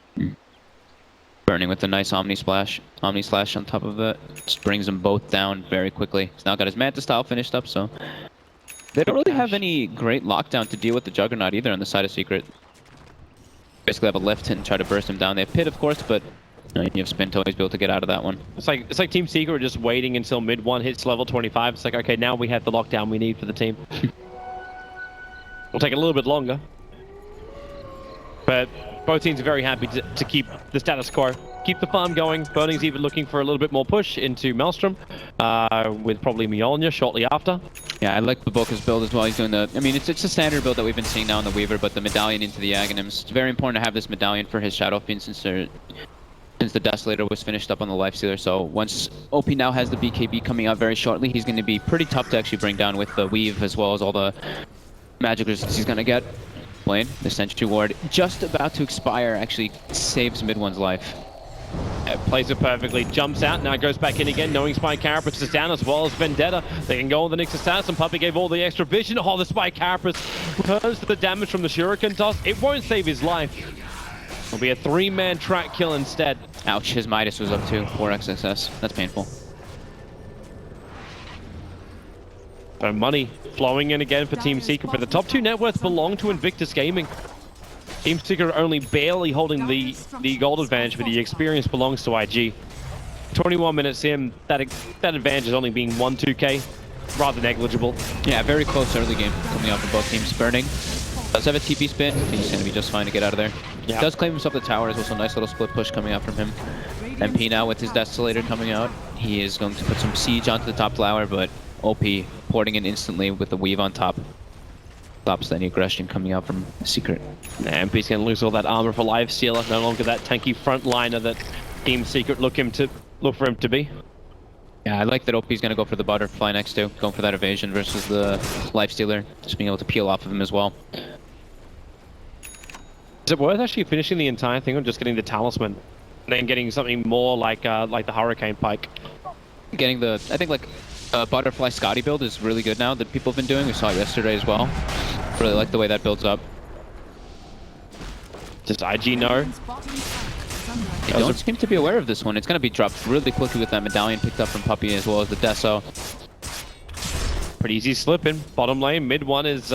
Burning with a nice Omni Slash on top of it. Just brings them both down very quickly. He's now got his Manta Style finished up, so... They don't really have any great lockdown to deal with the Juggernaut either on the side of Secret. Basically have a lift and try to burst him down. They have Pit, of course, but you have Spin to always be able to get out of that one. It's like Team Secret just waiting until mid 1 hits level 25. It's like, okay, now we have the lockdown we need for the team. It'll take a little bit longer. But both teams are very happy to keep the status quo. Keep the farm going. Burning's even looking for a little bit more push into Maelstrom, with probably Mjolnir shortly after. Yeah, I like Baboka's build as well. He's doing I mean, it's a standard build that we've been seeing now in the Weaver, but the medallion into the Aghanims. It's very important to have this medallion for his Shadow Fiend since the Desolator was finished up on the Lifestealer. So once OP now has the BKB coming out very shortly, he's going to be pretty tough to actually bring down with the Weave as well as all the magic resistance he's going to get. Playing the Sentry Ward just about to expire actually saves mid-one's life. Plays it perfectly, jumps out, now goes back in again, knowing Spy Carapace is down as well as Vendetta. They can go on the Nyx Assassin. Puppey gave all the extra vision. Oh, the Spy Carapace returns to the damage from the Shuriken toss. It won't save his life. It'll be a 3-man track kill instead. Ouch, his Midas was up too. 4xSS. That's painful. So money flowing in again for Team Secret, but the top 2 net worths belong to Invictus Gaming. Team Secret only barely holding the gold advantage, but the experience belongs to IG. 21 minutes in, that advantage is only being 1-2k, rather negligible. Yeah, very close early game coming out for both teams. Burning does have a TP spin. He's going to be just fine to get out of there. Yeah. Does claim himself the tower as well, so nice little split push coming out from him. MP now with his Desolator coming out. He is going to put some siege onto the top tower, but OP porting in instantly with the Weave on top. Stops any aggression coming out from Secret. MP's going to lose all that armor for Livestealer. No longer that tanky frontliner that Team Secret look for him to be. Yeah, I like that OP's going to go for the butterfly next to, going for that evasion versus the Lifestealer, just being able to peel off of him as well. Is it worth actually finishing the entire thing or just getting the talisman and then getting something more like the Hurricane Pike? Getting the, I think like butterfly Scotty build is really good now that people have been doing. We saw it yesterday as well. Really like the way that builds up. Just IG no. They don't seem to be aware of this one. It's going to be dropped really quickly with that medallion picked up from Puppey as well as the Deso. Pretty easy slipping. Bottom lane, mid one is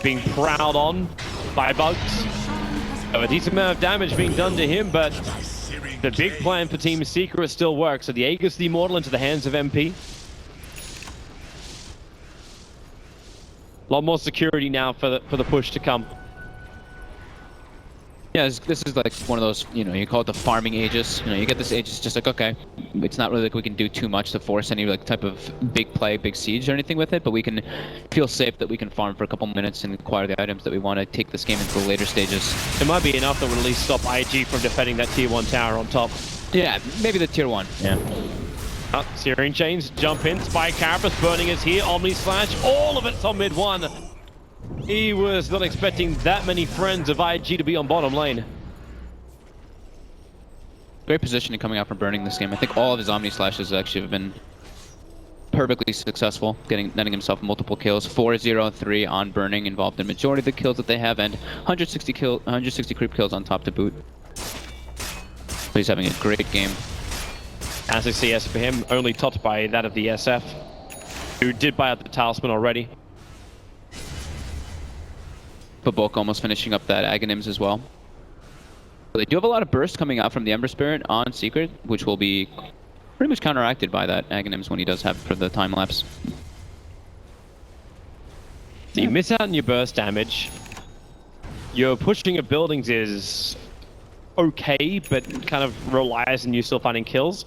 being prowled on by bugs. So a decent amount of damage being done to him, but the big plan for Team Secret still works. So the Aegis the Immortal into the hands of MP. A lot more security now for the push to come. Yeah, this is like one of those, you know, you call it the farming Aegis. You know, you get this Aegis just like, okay, it's not really like we can do too much to force any like type of big play, big siege or anything with it, but we can feel safe that we can farm for a couple minutes and acquire the items that we want to take this game into the later stages. It might be enough that will at least stop IG from defending that tier 1 tower on top. Yeah, maybe the tier 1. Yeah. Searing Chains jump in, Spy Carapace burning is here, Omni Slash, all of it's on mid 1. He was not expecting that many friends of IG to be on bottom lane. Great positioning coming out from Burning this game. I think all of his Omni Slashes actually have been perfectly successful, netting himself multiple kills. 4-0-3 on Burning, involved in majority of the kills that they have, and 160 creep kills on top to boot. So he's having a great game. As a CS for him, only topped by that of the SF, who did buy out the Talisman already. But Bulk almost finishing up that Aghanims as well. But they do have a lot of bursts coming out from the Ember Spirit on Secret, which will be pretty much counteracted by that Aghanims when he does have for the time lapse. So you miss out on your burst damage. Your pushing of buildings is okay, but kind of relies on you still finding kills.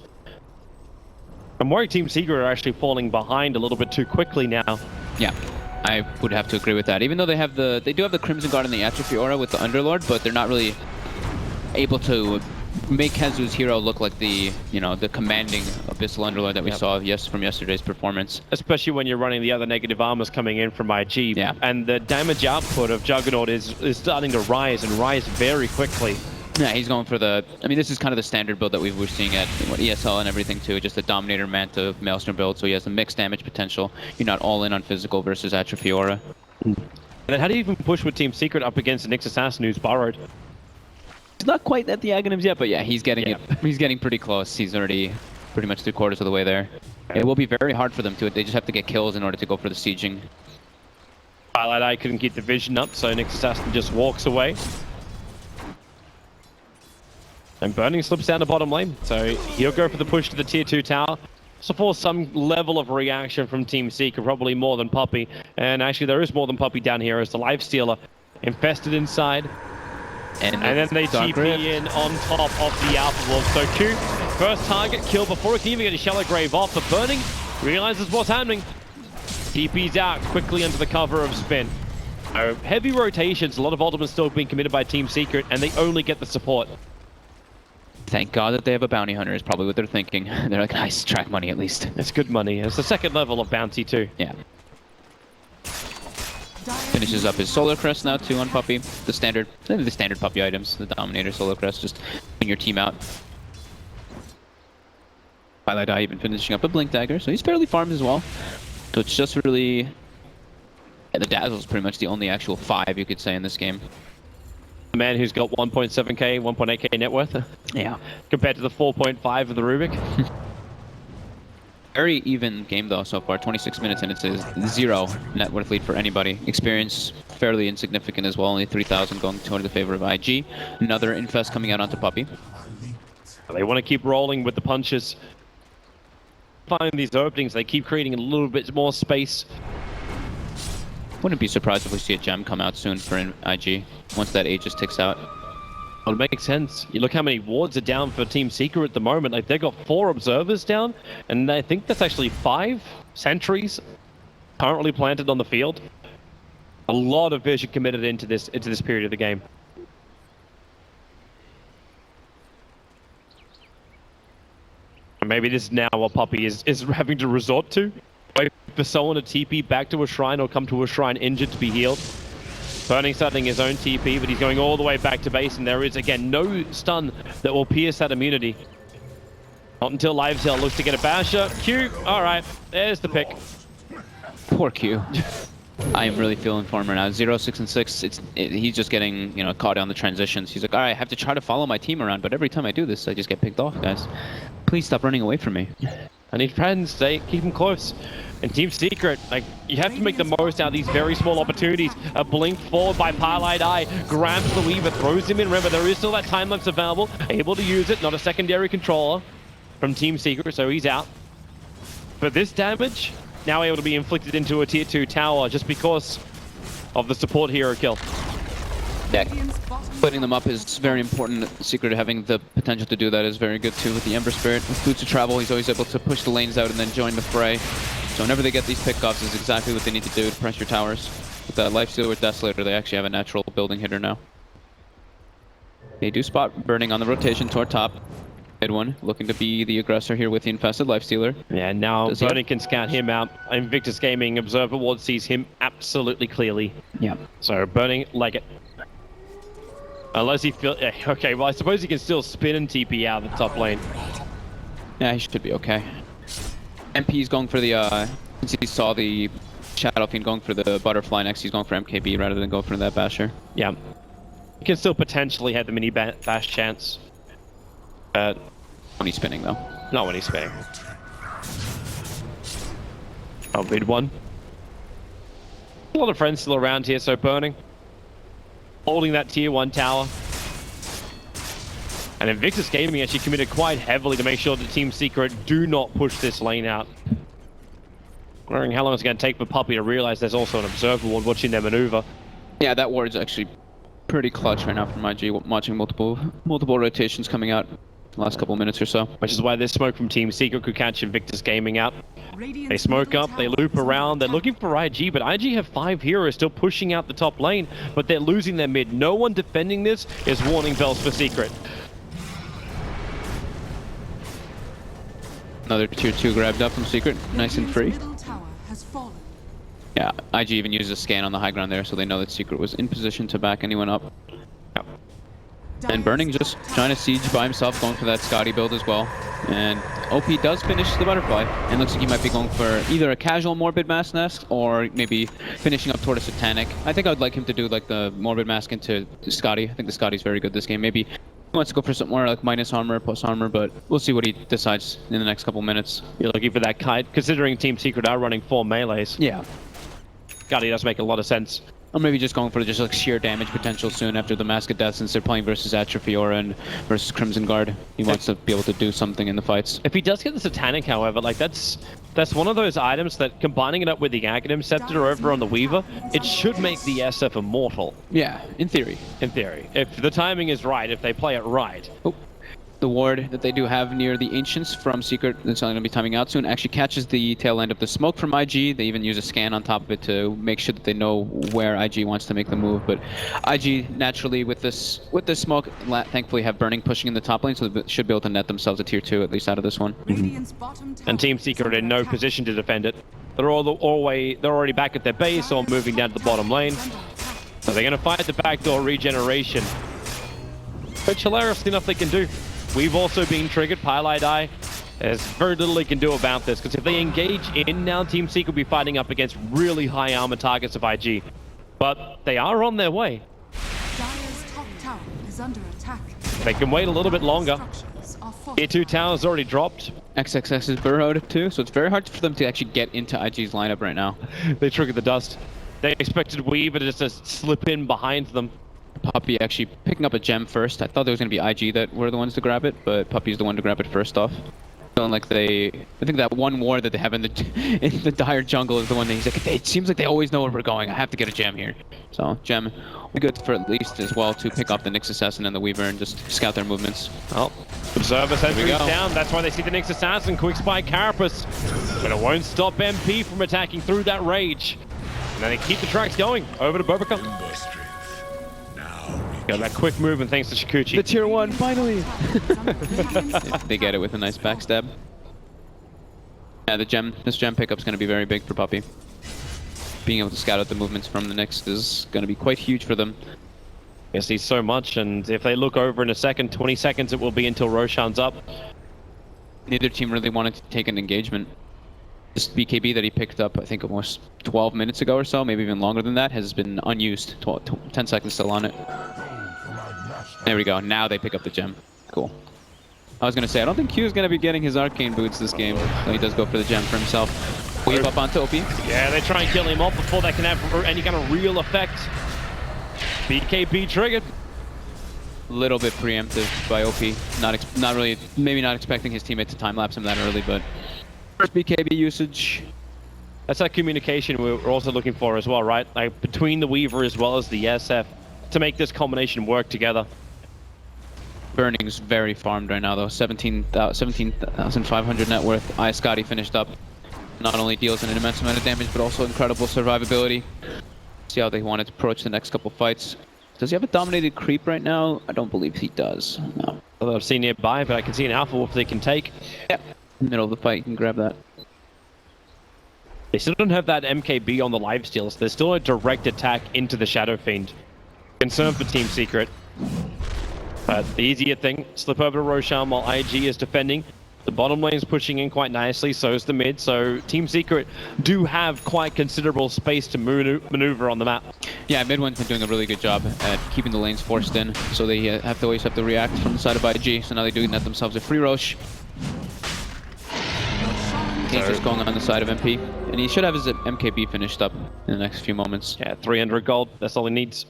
I'm worried Team Secret are actually falling behind a little bit too quickly now. Yeah, I would have to agree with that. Even though they do have the Crimson Guard and the Atrophy Aura with the Underlord, but they're not really able to make Kazu's hero look like the, the commanding Abyssal Underlord that we saw from yesterday's performance. Especially when you're running the other negative armors coming in from IG. Yeah. And the damage output of Juggernaut is starting to rise, and rise very quickly. Yeah, he's going for the... I mean, this is kind of the standard build that we were seeing at ESL and everything too. Just a Dominator Manta Maelstrom build, so he has the mixed damage potential. You're not all in on physical versus Atrophy Aura. And then how do you even push with Team Secret up against an Nyx Assassin who's borrowed? He's not quite at the Aghanims yet, but yeah, he's getting it. He's getting pretty close. He's already pretty much 3/4 of the way there. It will be very hard for them to. They just have to get kills in order to go for the sieging. Highlight Eye couldn't keep the vision up, so Nyx Assassin just walks away. And Burning slips down the bottom lane, so he'll go for the push to the tier 2 tower. So for some level of reaction from Team Seeker, probably more than Puppey. And actually there is more than Puppey down here as the Lifestealer infested inside. And then they TP in on top of the Alpha Wolf. So Q, first target kill before it can even get a Shallow Grave off. But Burning realizes what's happening. TP's out quickly under the cover of Spin. Heavy rotations, a lot of ultimates still being committed by Team Secret, and they only get the support. Thank God that they have a bounty hunter is probably what they're thinking. They're like, nice, track money at least. It's good money. It's the second level of bounty too. Yeah. Finishes up his Solar Crest now too on Puppey. The standard Puppey items, the Dominator, Solar Crest, just bring your team out. Highlight Eye even finishing up a Blink Dagger, so he's fairly farmed as well. So it's just really... Yeah, the Dazzle is pretty much the only actual 5 you could say in this game. A man who's got 1.7k, 1.8k net worth. Yeah. Compared to the 4.5 of the Rubik. Very even game though so far, 26 minutes and it's a 0 net worth lead for anybody. Experience fairly insignificant as well, only 3,000 going toward the favor of IG. Another Infest coming out onto Puppey. They want to keep rolling with the punches. Find these openings, they keep creating a little bit more space. Wouldn't be surprised if we see a gem come out soon for IG, once that Aegis ticks out. Well, it makes sense. You look how many wards are down for Team Secret at the moment. Like, they've got 4 observers down, and I think that's actually 5 sentries currently planted on the field. A lot of vision committed into this period of the game. And maybe this is now what Puppey is having to resort to. Wait for someone to TP back to a shrine or come to a shrine injured to be healed. Burning starting his own TP, but he's going all the way back to base, and there is, again, no stun that will pierce that immunity. Not until Livetail looks to get a basher. Q, alright, there's the pick. Poor Q. I am really feeling for him right now. 0, 6, and 6. He's just getting, caught on the transitions. He's like, alright, I have to try to follow my team around, but every time I do this, I just get picked off, guys. Please stop running away from me. I need friends, keep them close. And Team Secret, you have to make the most out of these very small opportunities. A blink forward by Highlight Eye, grabs the Weaver, throws him in. Remember, there is still that time lapse available, able to use it, not a secondary controller from Team Secret, so he's out. But this damage, now able to be inflicted into a tier 2 tower just because of the support hero kill. Yeah, putting them up is very important. Secret having the potential to do that is very good too with the Ember Spirit. With Boots of Travel, he's always able to push the lanes out and then join the fray. So whenever they get these pickoffs is exactly what they need to do to pressure towers. With that Lifestealer with Desolator, they actually have a natural building hitter now. They do spot Burning on the rotation toward top. Mid one, looking to be the aggressor here with the infested Lifestealer. Yeah, now Burning can scout him out. Invictus Gaming Observer Ward sees him absolutely clearly. Yeah. So Burning, like it. Unless he feel okay, well I suppose he can still spin and TP out of the top lane. Yeah, he should be okay. MP's going for the since he saw the Shadow Fiend going for the butterfly next, he's going for MKB rather than going for that basher. Yeah. He can still potentially have the mini bash chance. When he's spinning though. Not when he's spinning. Oh, mid one. A lot of friends still around here, so Burning. Holding that tier 1 tower. And Invictus Gaming actually committed quite heavily to make sure that Team Secret do not push this lane out. Wondering how long it's going to take for Puppey to realize there's also an observer ward watching their maneuver. Yeah, that ward's actually pretty clutch right now from IG, watching multiple rotations coming out the last couple minutes or so. Which is why this smoke from Team Secret could catch Invictus Gaming out. They smoke up, they loop around, they're looking for IG, but IG have 5 heroes still pushing out the top lane, but they're losing their mid. No one defending this is warning bells for Secret. Another tier 2 grabbed up from Secret, nice and free. Yeah, IG even used a scan on the high ground there, so they know that Secret was in position to back anyone up. Yep. And Burning just trying to siege by himself, going for that Scotty build as well. And OP does finish the butterfly, and looks like he might be going for either a casual Morbid Mask nest, or maybe finishing up toward a Satanic. I think I would like him to do like the Morbid Mask into Scotty. I think the Scotty's very good this game. Maybe he wants to go for something more like minus armor, plus armor, but we'll see what he decides in the next couple minutes. You're looking for that kite, considering Team Secret are running 4 melees. Yeah. Scotty does make a lot of sense. Or maybe just going for just like sheer damage potential soon after the Mask of Death, since they're playing versus Atrophiora and versus Crimson Guard. He wants to be able to do something in the fights. If he does get the Satanic, however, like that's one of those items that, combining it up with the Aghanim Scepter over on the Weaver, it should make the SF immortal. Yeah, in theory. In theory. If the timing is right, if they play it right. Oh. The ward that they do have near the Ancients from Secret, that's only going to be timing out soon, actually catches the tail end of the smoke from IG. They even use a scan on top of it to make sure that they know where IG wants to make the move. But IG, naturally, with this smoke, thankfully have Burning pushing in the top lane, so they should be able to net themselves a tier 2, at least out of this one. And Team Secret in no position to defend it. They're already back at their base or moving down to the bottom lane. So they're going to fight the backdoor regeneration. But hilariously enough, they can do. We've also been triggered. Pylite Eye. There's very little they can do about this, because if they engage in now, Team Secret will be fighting up against really high armor targets of IG. But they are on their way. Dire's top tower is under attack. They can wait a little bit longer. Tier 2 tower's already dropped. XXX is burrowed too, so it's very hard for them to actually get into IG's lineup right now. They triggered the dust. They expected Weaver to just slip in behind them. Puppey actually picking up a gem first. I thought there was going to be IG that were the ones to grab it, but Puppey's the one to grab it first off. Feeling like I think that one ward that they have in the dire jungle is the one that he's like, it seems like they always know where we're going. I have to get a gem here. So gem will be good for at least as well to pick off the Nyx Assassin and the Weaver and just scout their movements. Oh, Observer sentries down. That's why they see the Nyx Assassin. Quick spy Carapace. But it won't stop MP from attacking through that rage. And then they keep the tracks going. Over to Bobika. Got that quick move, and thanks to Shikuchi. The tier 1, finally! They get it with a nice backstab. Yeah, this gem pickup's going to be very big for Puppey. Being able to scout out the movements from the Nyx is going to be quite huge for them. They see so much, and if they look over in a second, 20 seconds it will be until Roshan's up. Neither team really wanted to take an engagement. This BKB that he picked up, I think almost 12 minutes ago or so, maybe even longer than that, has been unused. 10 seconds still on it. There we go. Now they pick up the gem. Cool. I was going to say, I don't think Q is going to be getting his arcane boots this game, so he does go for the gem for himself. Weave up onto OP. Yeah, they try and kill him off before they can have any kind of real effect. BKB triggered. A little bit preemptive by OP. Not really, maybe not expecting his teammate to time-lapse him that early, but first BKB usage. That's that communication we're also looking for as well, right? Like between the Weaver as well as the SF to make this combination work together. Burning's very farmed right now though. 17,500 net worth. Scotty finished up. Not only deals an immense amount of damage, but also incredible survivability. See how they want to approach the next couple fights. Does he have a dominated creep right now? I don't believe he does. No. Although I've seen nearby, but I can see an Alpha Wolf they can take. Yep. In the middle of the fight, you can grab that. They still don't have that MKB on the lifesteal, so there's still a direct attack into the Shadow Fiend. Concern for Team Secret. The easier thing, slip over to Roshan while IG is defending. The bottom lane is pushing in quite nicely, so is the mid. So Team Secret do have quite considerable space to maneuver on the map. Yeah, mid one's been doing a really good job at keeping the lanes forced in, so they always have to react from the side of IG. So now they're doing that themselves at free Rosh. He's just going on the side of MP, and he should have his MKB finished up in the next few moments. Yeah, 300 gold, that's all he needs.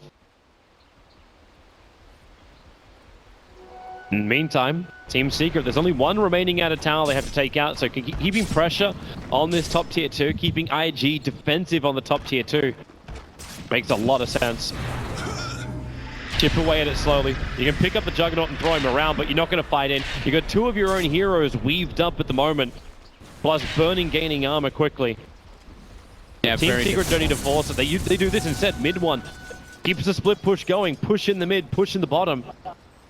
In the meantime, Team Secret, there's only one remaining out of tower they have to take out, so keeping pressure on this top tier 2, keeping IG defensive on the top tier 2, makes a lot of sense. Chip away at it slowly. You can pick up the Juggernaut and throw him around, but you're not going to fight in. You got two of your own heroes weaved up at the moment, plus Burning gaining armor quickly. Yeah, Team Secret don't need to force it. They do this instead. Mid one keeps the split push going, push in the mid, push in the bottom,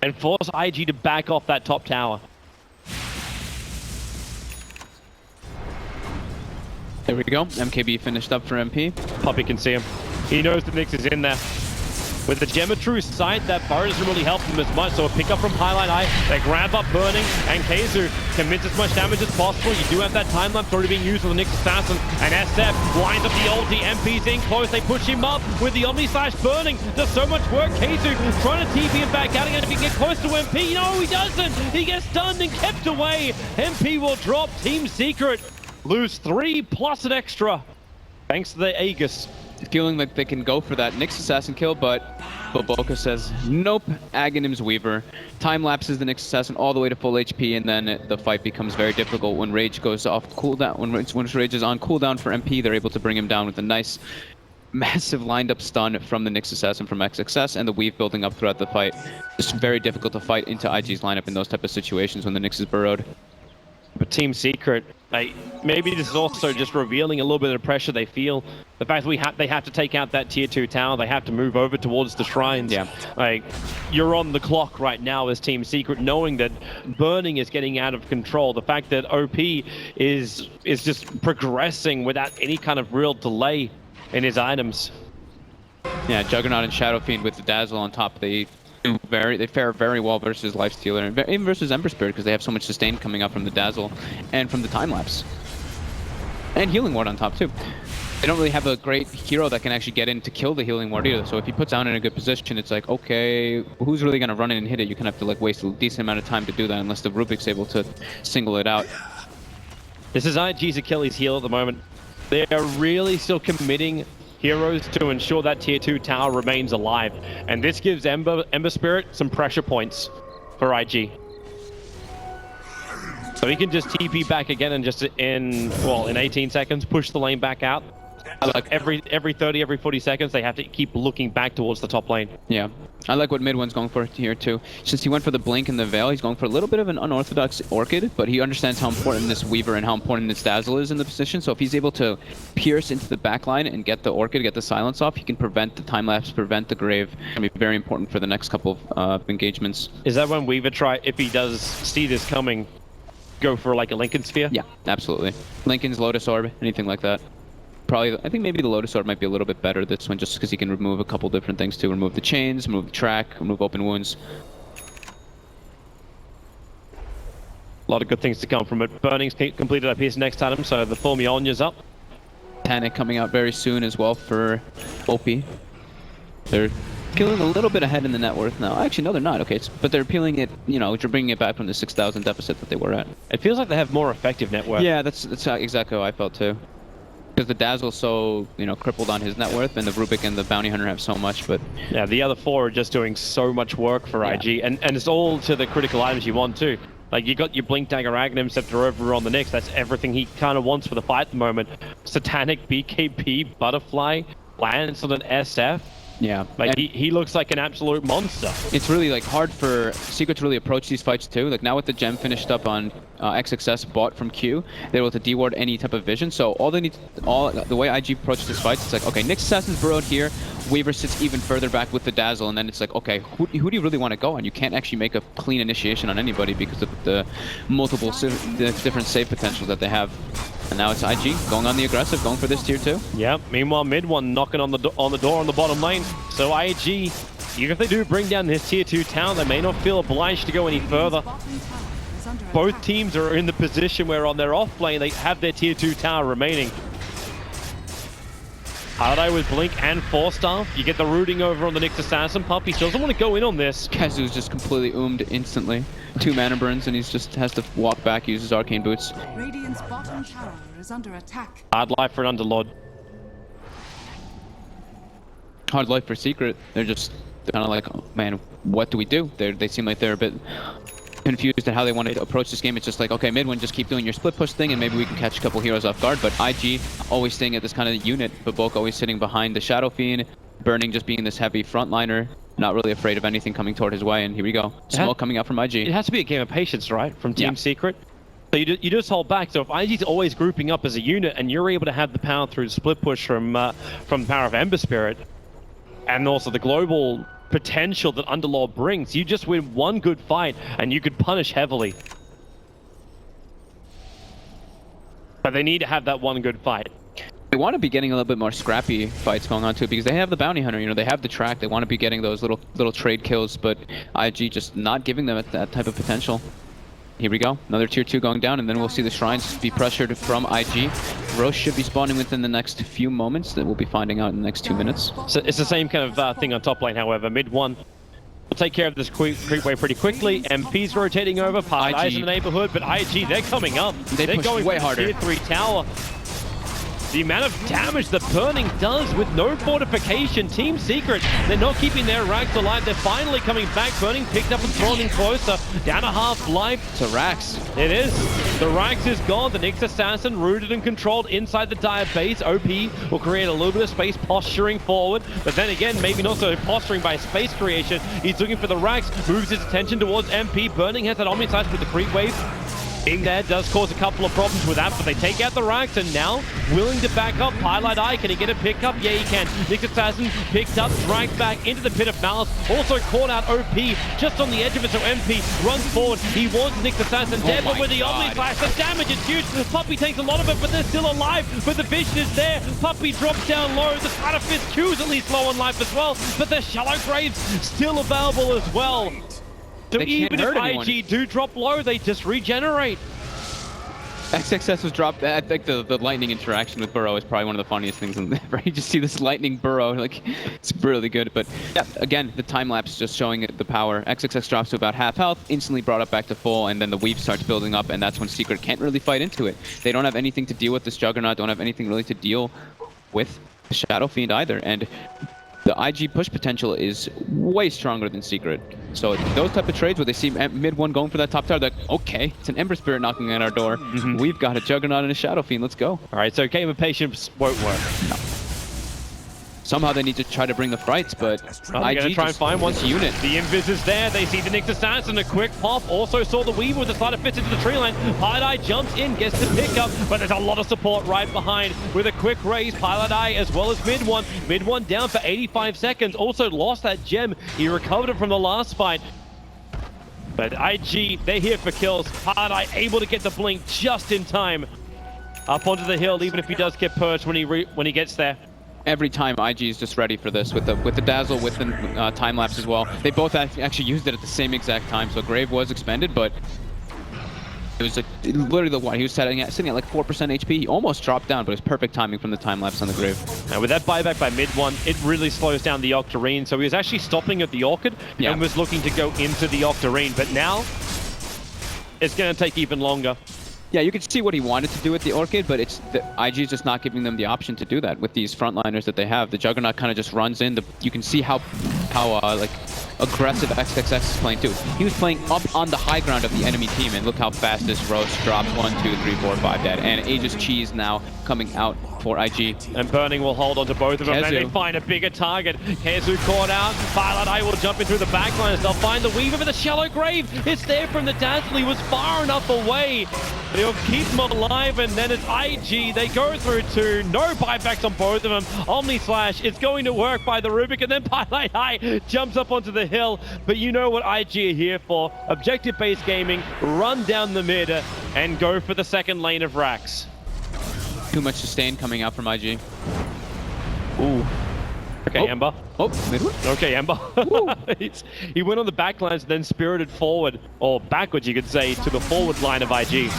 and force IG to back off that top tower. There we go. MKB finished up for MP. Puppy can see him. He knows the Nyx is in there. With the Geometry sight, that bar doesn't really help them as much, so a pick up from Highlight Eye, they grab up Burning, and Kaizu commits as much damage as possible. You do have that time lapse already being used with the Nyx Assassin, and SF lines up the ulti, MP's in close, they push him up with the Omni Slash Burning. Does so much work, Kaizu trying to TP him back out again if he can get close to MP. No, he doesn't! He gets stunned and kept away. MP will drop. Team Secret lose 3 plus an extra, thanks to the Aegis. Feeling like they can go for that Nyx Assassin kill, but bo1 says, nope, Aghanim's Weaver. Time lapses the Nyx Assassin all the way to full HP, and then the fight becomes very difficult when Rage goes off cooldown. When Rage is on cooldown for MP, they're able to bring him down with a nice, massive lined up stun from the Nyx Assassin from XXS, and the weave building up throughout the fight. It's very difficult to fight into IG's lineup in those type of situations when the Nyx is burrowed. But Team Secret, maybe this is also just revealing a little bit of the pressure they feel. The fact that they have to take out that tier 2 tower, they have to move over towards the shrines. Yeah. You're on the clock right now as Team Secret, knowing that Burning is getting out of control. The fact that OP is just progressing without any kind of real delay in his items. Yeah, Juggernaut and Shadow Fiend with the Dazzle on top, they fare very well versus Lifestealer, and even versus Ember Spirit, because they have so much sustain coming up from the Dazzle and from the Time Lapse. And Healing Ward on top too. They don't really have a great hero that can actually get in to kill the Healing Ward either, so if he puts down in a good position, it's like, okay, who's really going to run in and hit it? You kind of have to waste a decent amount of time to do that unless the Rubik's able to single it out. This is IG's Achilles heel at the moment. They are really still committing heroes to ensure that tier 2 tower remains alive, and this gives Ember Spirit some pressure points for IG. So he can just TP back again and just in 18 seconds push the lane back out. Like every 30, every 40 seconds, they have to keep looking back towards the top lane. Yeah, I like what mid one's going for here too. Since he went for the blink and the veil, he's going for a little bit of an unorthodox Orchid, but he understands how important this Weaver and how important this Dazzle is in the position. So if he's able to pierce into the backline and get the Orchid, get the silence off, he can prevent the time lapse, prevent the Grave. It's gonna be very important for the next couple of engagements. Is that when Weaver if he does see this coming, go for like a Lincoln Sphere? Yeah, absolutely. Lincoln's Lotus Orb, anything like that. Probably, I think maybe the Lotus Orb might be a little bit better this one, just because he can remove a couple different things too. Remove the chains, remove the track, remove open wounds. A lot of good things to come from it. Burning's completed up his next item, so the full Mjolnir's up. Panic coming out very soon as well for OP. They're peeling a little bit ahead in the net worth now. Actually, no, they're not. Okay, but they're peeling it, you're bringing it back from the 6,000 deficit that they were at. It feels like they have more effective net worth. Yeah, that's exactly how I felt too. Because the Dazzle's so, crippled on his net worth, and the Rubik and the Bounty Hunter have so much, but... Yeah, the other 4 are just doing so much work for IG, and it's all to the critical items you want too. Like, you got your Blink Dagger Aghanim Scepter over on the Nyx, that's everything he kind of wants for the fight at the moment. Satanic, BKB, Butterfly, Lance on an SF. Yeah. Like, he looks like an absolute monster. It's really, hard for Secret to really approach these fights, too. Like, now with the gem finished up on XXS bought from Q, they're able to deward any type of vision. So, the way IG approaches this fight, it's like, okay, Nyx Assassin's burrowed here, Weaver sits even further back with the Dazzle, and then it's like, okay, who do you really want to go on? You can't actually make a clean initiation on anybody because of the multiple different save potentials that they have. And now it's IG going on the aggressive, going for this tier 2. Yeah, meanwhile mid one knocking on the door on the bottom lane. So IG even if they do bring down this tier 2 tower, they may not feel obliged to go any further. Both teams are in the position where on their off lane, they have their tier 2 tower remaining. Paladai with Blink and Force Staff. You get the rooting over on the Nyx Assassin. Puppey still doesn't want to go in on this. Kazu's just completely instantly. 2 mana burns and he's just has to walk back, uses Arcane Boots. Radiant's bottom tower is under attack. Hard life for an Underlord. Hard life for Secret. They're just kind of like, oh, man, what do we do? They seem like they're a bit confused at how they want to approach this game. It's just like, okay, mid one, just keep doing your split push thing and maybe we can catch a couple heroes off guard. But IG always staying at this kind of unit, but Bulk always sitting behind the Shadow Fiend. Burning just being this heavy frontliner, not really afraid of anything coming toward his way. And here we go, smoke coming out from IG. It has to be a game of patience, right, from Team Secret. So you just hold back. So if IG's always grouping up as a unit and you're able to have the power through the split push from the power of Ember Spirit, and also the global potential that Underlord brings, you just win one good fight and you could punish heavily. But they need to have that one good fight. They want to be getting a little bit more scrappy fights going on too, because they have the bounty hunter, you know, they have the track, they want to be getting those little trade kills, but IG just not giving them that type of potential. Here we go, another tier 2 going down, and then we'll see the shrines be pressured from IG. Roche should be spawning within the next few moments, that we'll be finding out in the next 2 minutes. So it's the same kind of thing on top lane, however. Mid one will take care of this creep wave pretty quickly. MP's rotating over, Paladai's in the neighborhood, but IG, they're coming up. They're going way harder. Tier 3 tower. The amount of damage that Burning does with no fortification. Team Secret, they're not keeping their racks alive. They're finally coming back. Burning picked up and thrown in closer. Down to half life. To Rax. It is. The Rax is gone. The Nyx Assassin rooted and controlled inside the Dire base. OP will create a little bit of space posturing forward. But then again, maybe not so posturing by space creation. He's looking for the Rax. Moves his attention towards MP. Burning has that Omni Slash with the creep wave. In there does cause a couple of problems with that, but they take out the Rax and now willing to back up. Highlight Eye, can he get a pickup? Yeah, he can. Nyx Assassin picked up, dragged back into the Pit of Malice. Also caught out OP just on the edge of it, so MP runs forward. He wants Nyx Assassin dead, but with the Omni Slash, the damage is huge. Puppey takes a lot of it, but they're still alive. But the vision is there. Puppey drops down low. The Spider Fist Q's at least low on life as well, but the Shallow Graves still available as well. So even if IG do drop low, they just regenerate. XXS was dropped. I think the lightning interaction with Burrow is probably one of the funniest things in there. You just see this lightning Burrow, like, it's really good. But yeah, again, the time lapse just showing it the power. XXS drops to about half health, instantly brought up back to full, and then the weave starts building up, and that's when Secret can't really fight into it. They don't have anything to deal with this Juggernaut, don't have anything really to deal with the Shadow Fiend either. And the IG push potential is way stronger than Secret. So those type of trades where they see mid one going for that top tower, they're like, okay, it's an Ember Spirit knocking at our door. We've got a Juggernaut and a Shadow Fiend, let's go. All right, so game of patience won't work. No. Somehow they need to try to bring the fights, but IG gonna try and find one unit. The Invis is there. They see the Nyx Assassin, a quick pop. Also saw the Weaver with the Spider Fist into the tree line. Pilot jumps in, gets the pickup, but there's a lot of support right behind with a quick raise. Pilot as well as mid one. Mid one down for 85 seconds. Also lost that gem. He recovered it from the last fight. But IG, they're here for kills. Pilot able to get the blink just in time. Up onto the hill, even if he does get purged when he gets there. Every time IG is just ready for this with the dazzle, with the time lapse as well. They both actually used it at the same exact time. So Grave was expended, but it was like literally the one. He was sitting at like 4% HP. He almost dropped down, but it was perfect timing from the time lapse on the Grave. And with that buyback by mid one, it really slows down the Octarine. So he was actually stopping at the Orchid and was looking to go into the Octarine. But now it's going to take even longer. Yeah, you could see what he wanted to do with the Orchid, but it's the IG is just not giving them the option to do that with these frontliners that they have. The Juggernaut kind of just runs in. You can see how like aggressive XXX is playing too. He was playing up on the high ground of the enemy team, and look how fast this Roach drops. 1, 2, 3, 4, 5 dead. And Aegis Cheese now coming out for IG. And Burning will hold on to both of them, and they find a bigger target. Kezu caught out. Violet Eye will jump in through the backlines. They'll find the Weaver, but the Shallow Grave. It's there from the Dazzle. He was far enough away. But he'll keep them alive, and then it's IG. They go through two. No buybacks on both of them. Omni Slash, it's going to work by the Rubik, and then Pilot High jumps up onto the hill. But you know what IG are here for. Objective-based gaming, run down the mid, and go for the second lane of Rax. Too much sustain coming out from IG. Ooh. Okay, Ember. Oh, mid-one. Okay, Ember. He went on the back lines, then spirited forward, or backwards, you could say, to the forward line of IG.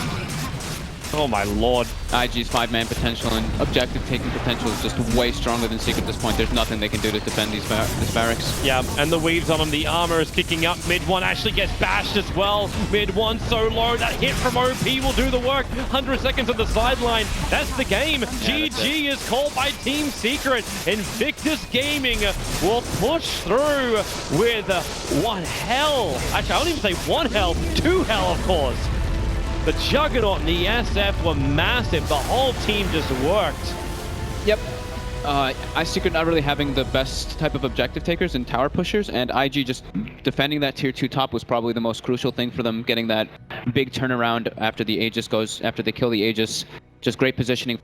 Oh my lord. IG's 5-man potential and objective taking potential is just way stronger than Secret at this point. There's nothing they can do to defend this barracks. Yeah, and the weaves on him, the armor is kicking up. Mid-1 actually gets bashed as well. Mid-1 so low, that hit from OP will do the work. 100 seconds on the sideline. That's the game. GG is called by Team Secret. Invictus Gaming will push through with one hell. Actually, I don't even say one hell, two hell, of course. The Juggernaut and the SF were massive. The whole team just worked. Yep. Secret not really having the best type of objective takers and tower pushers, and IG just defending that tier 2 top was probably the most crucial thing for them, getting that big turnaround after the Aegis after they kill the Aegis. Just great positioning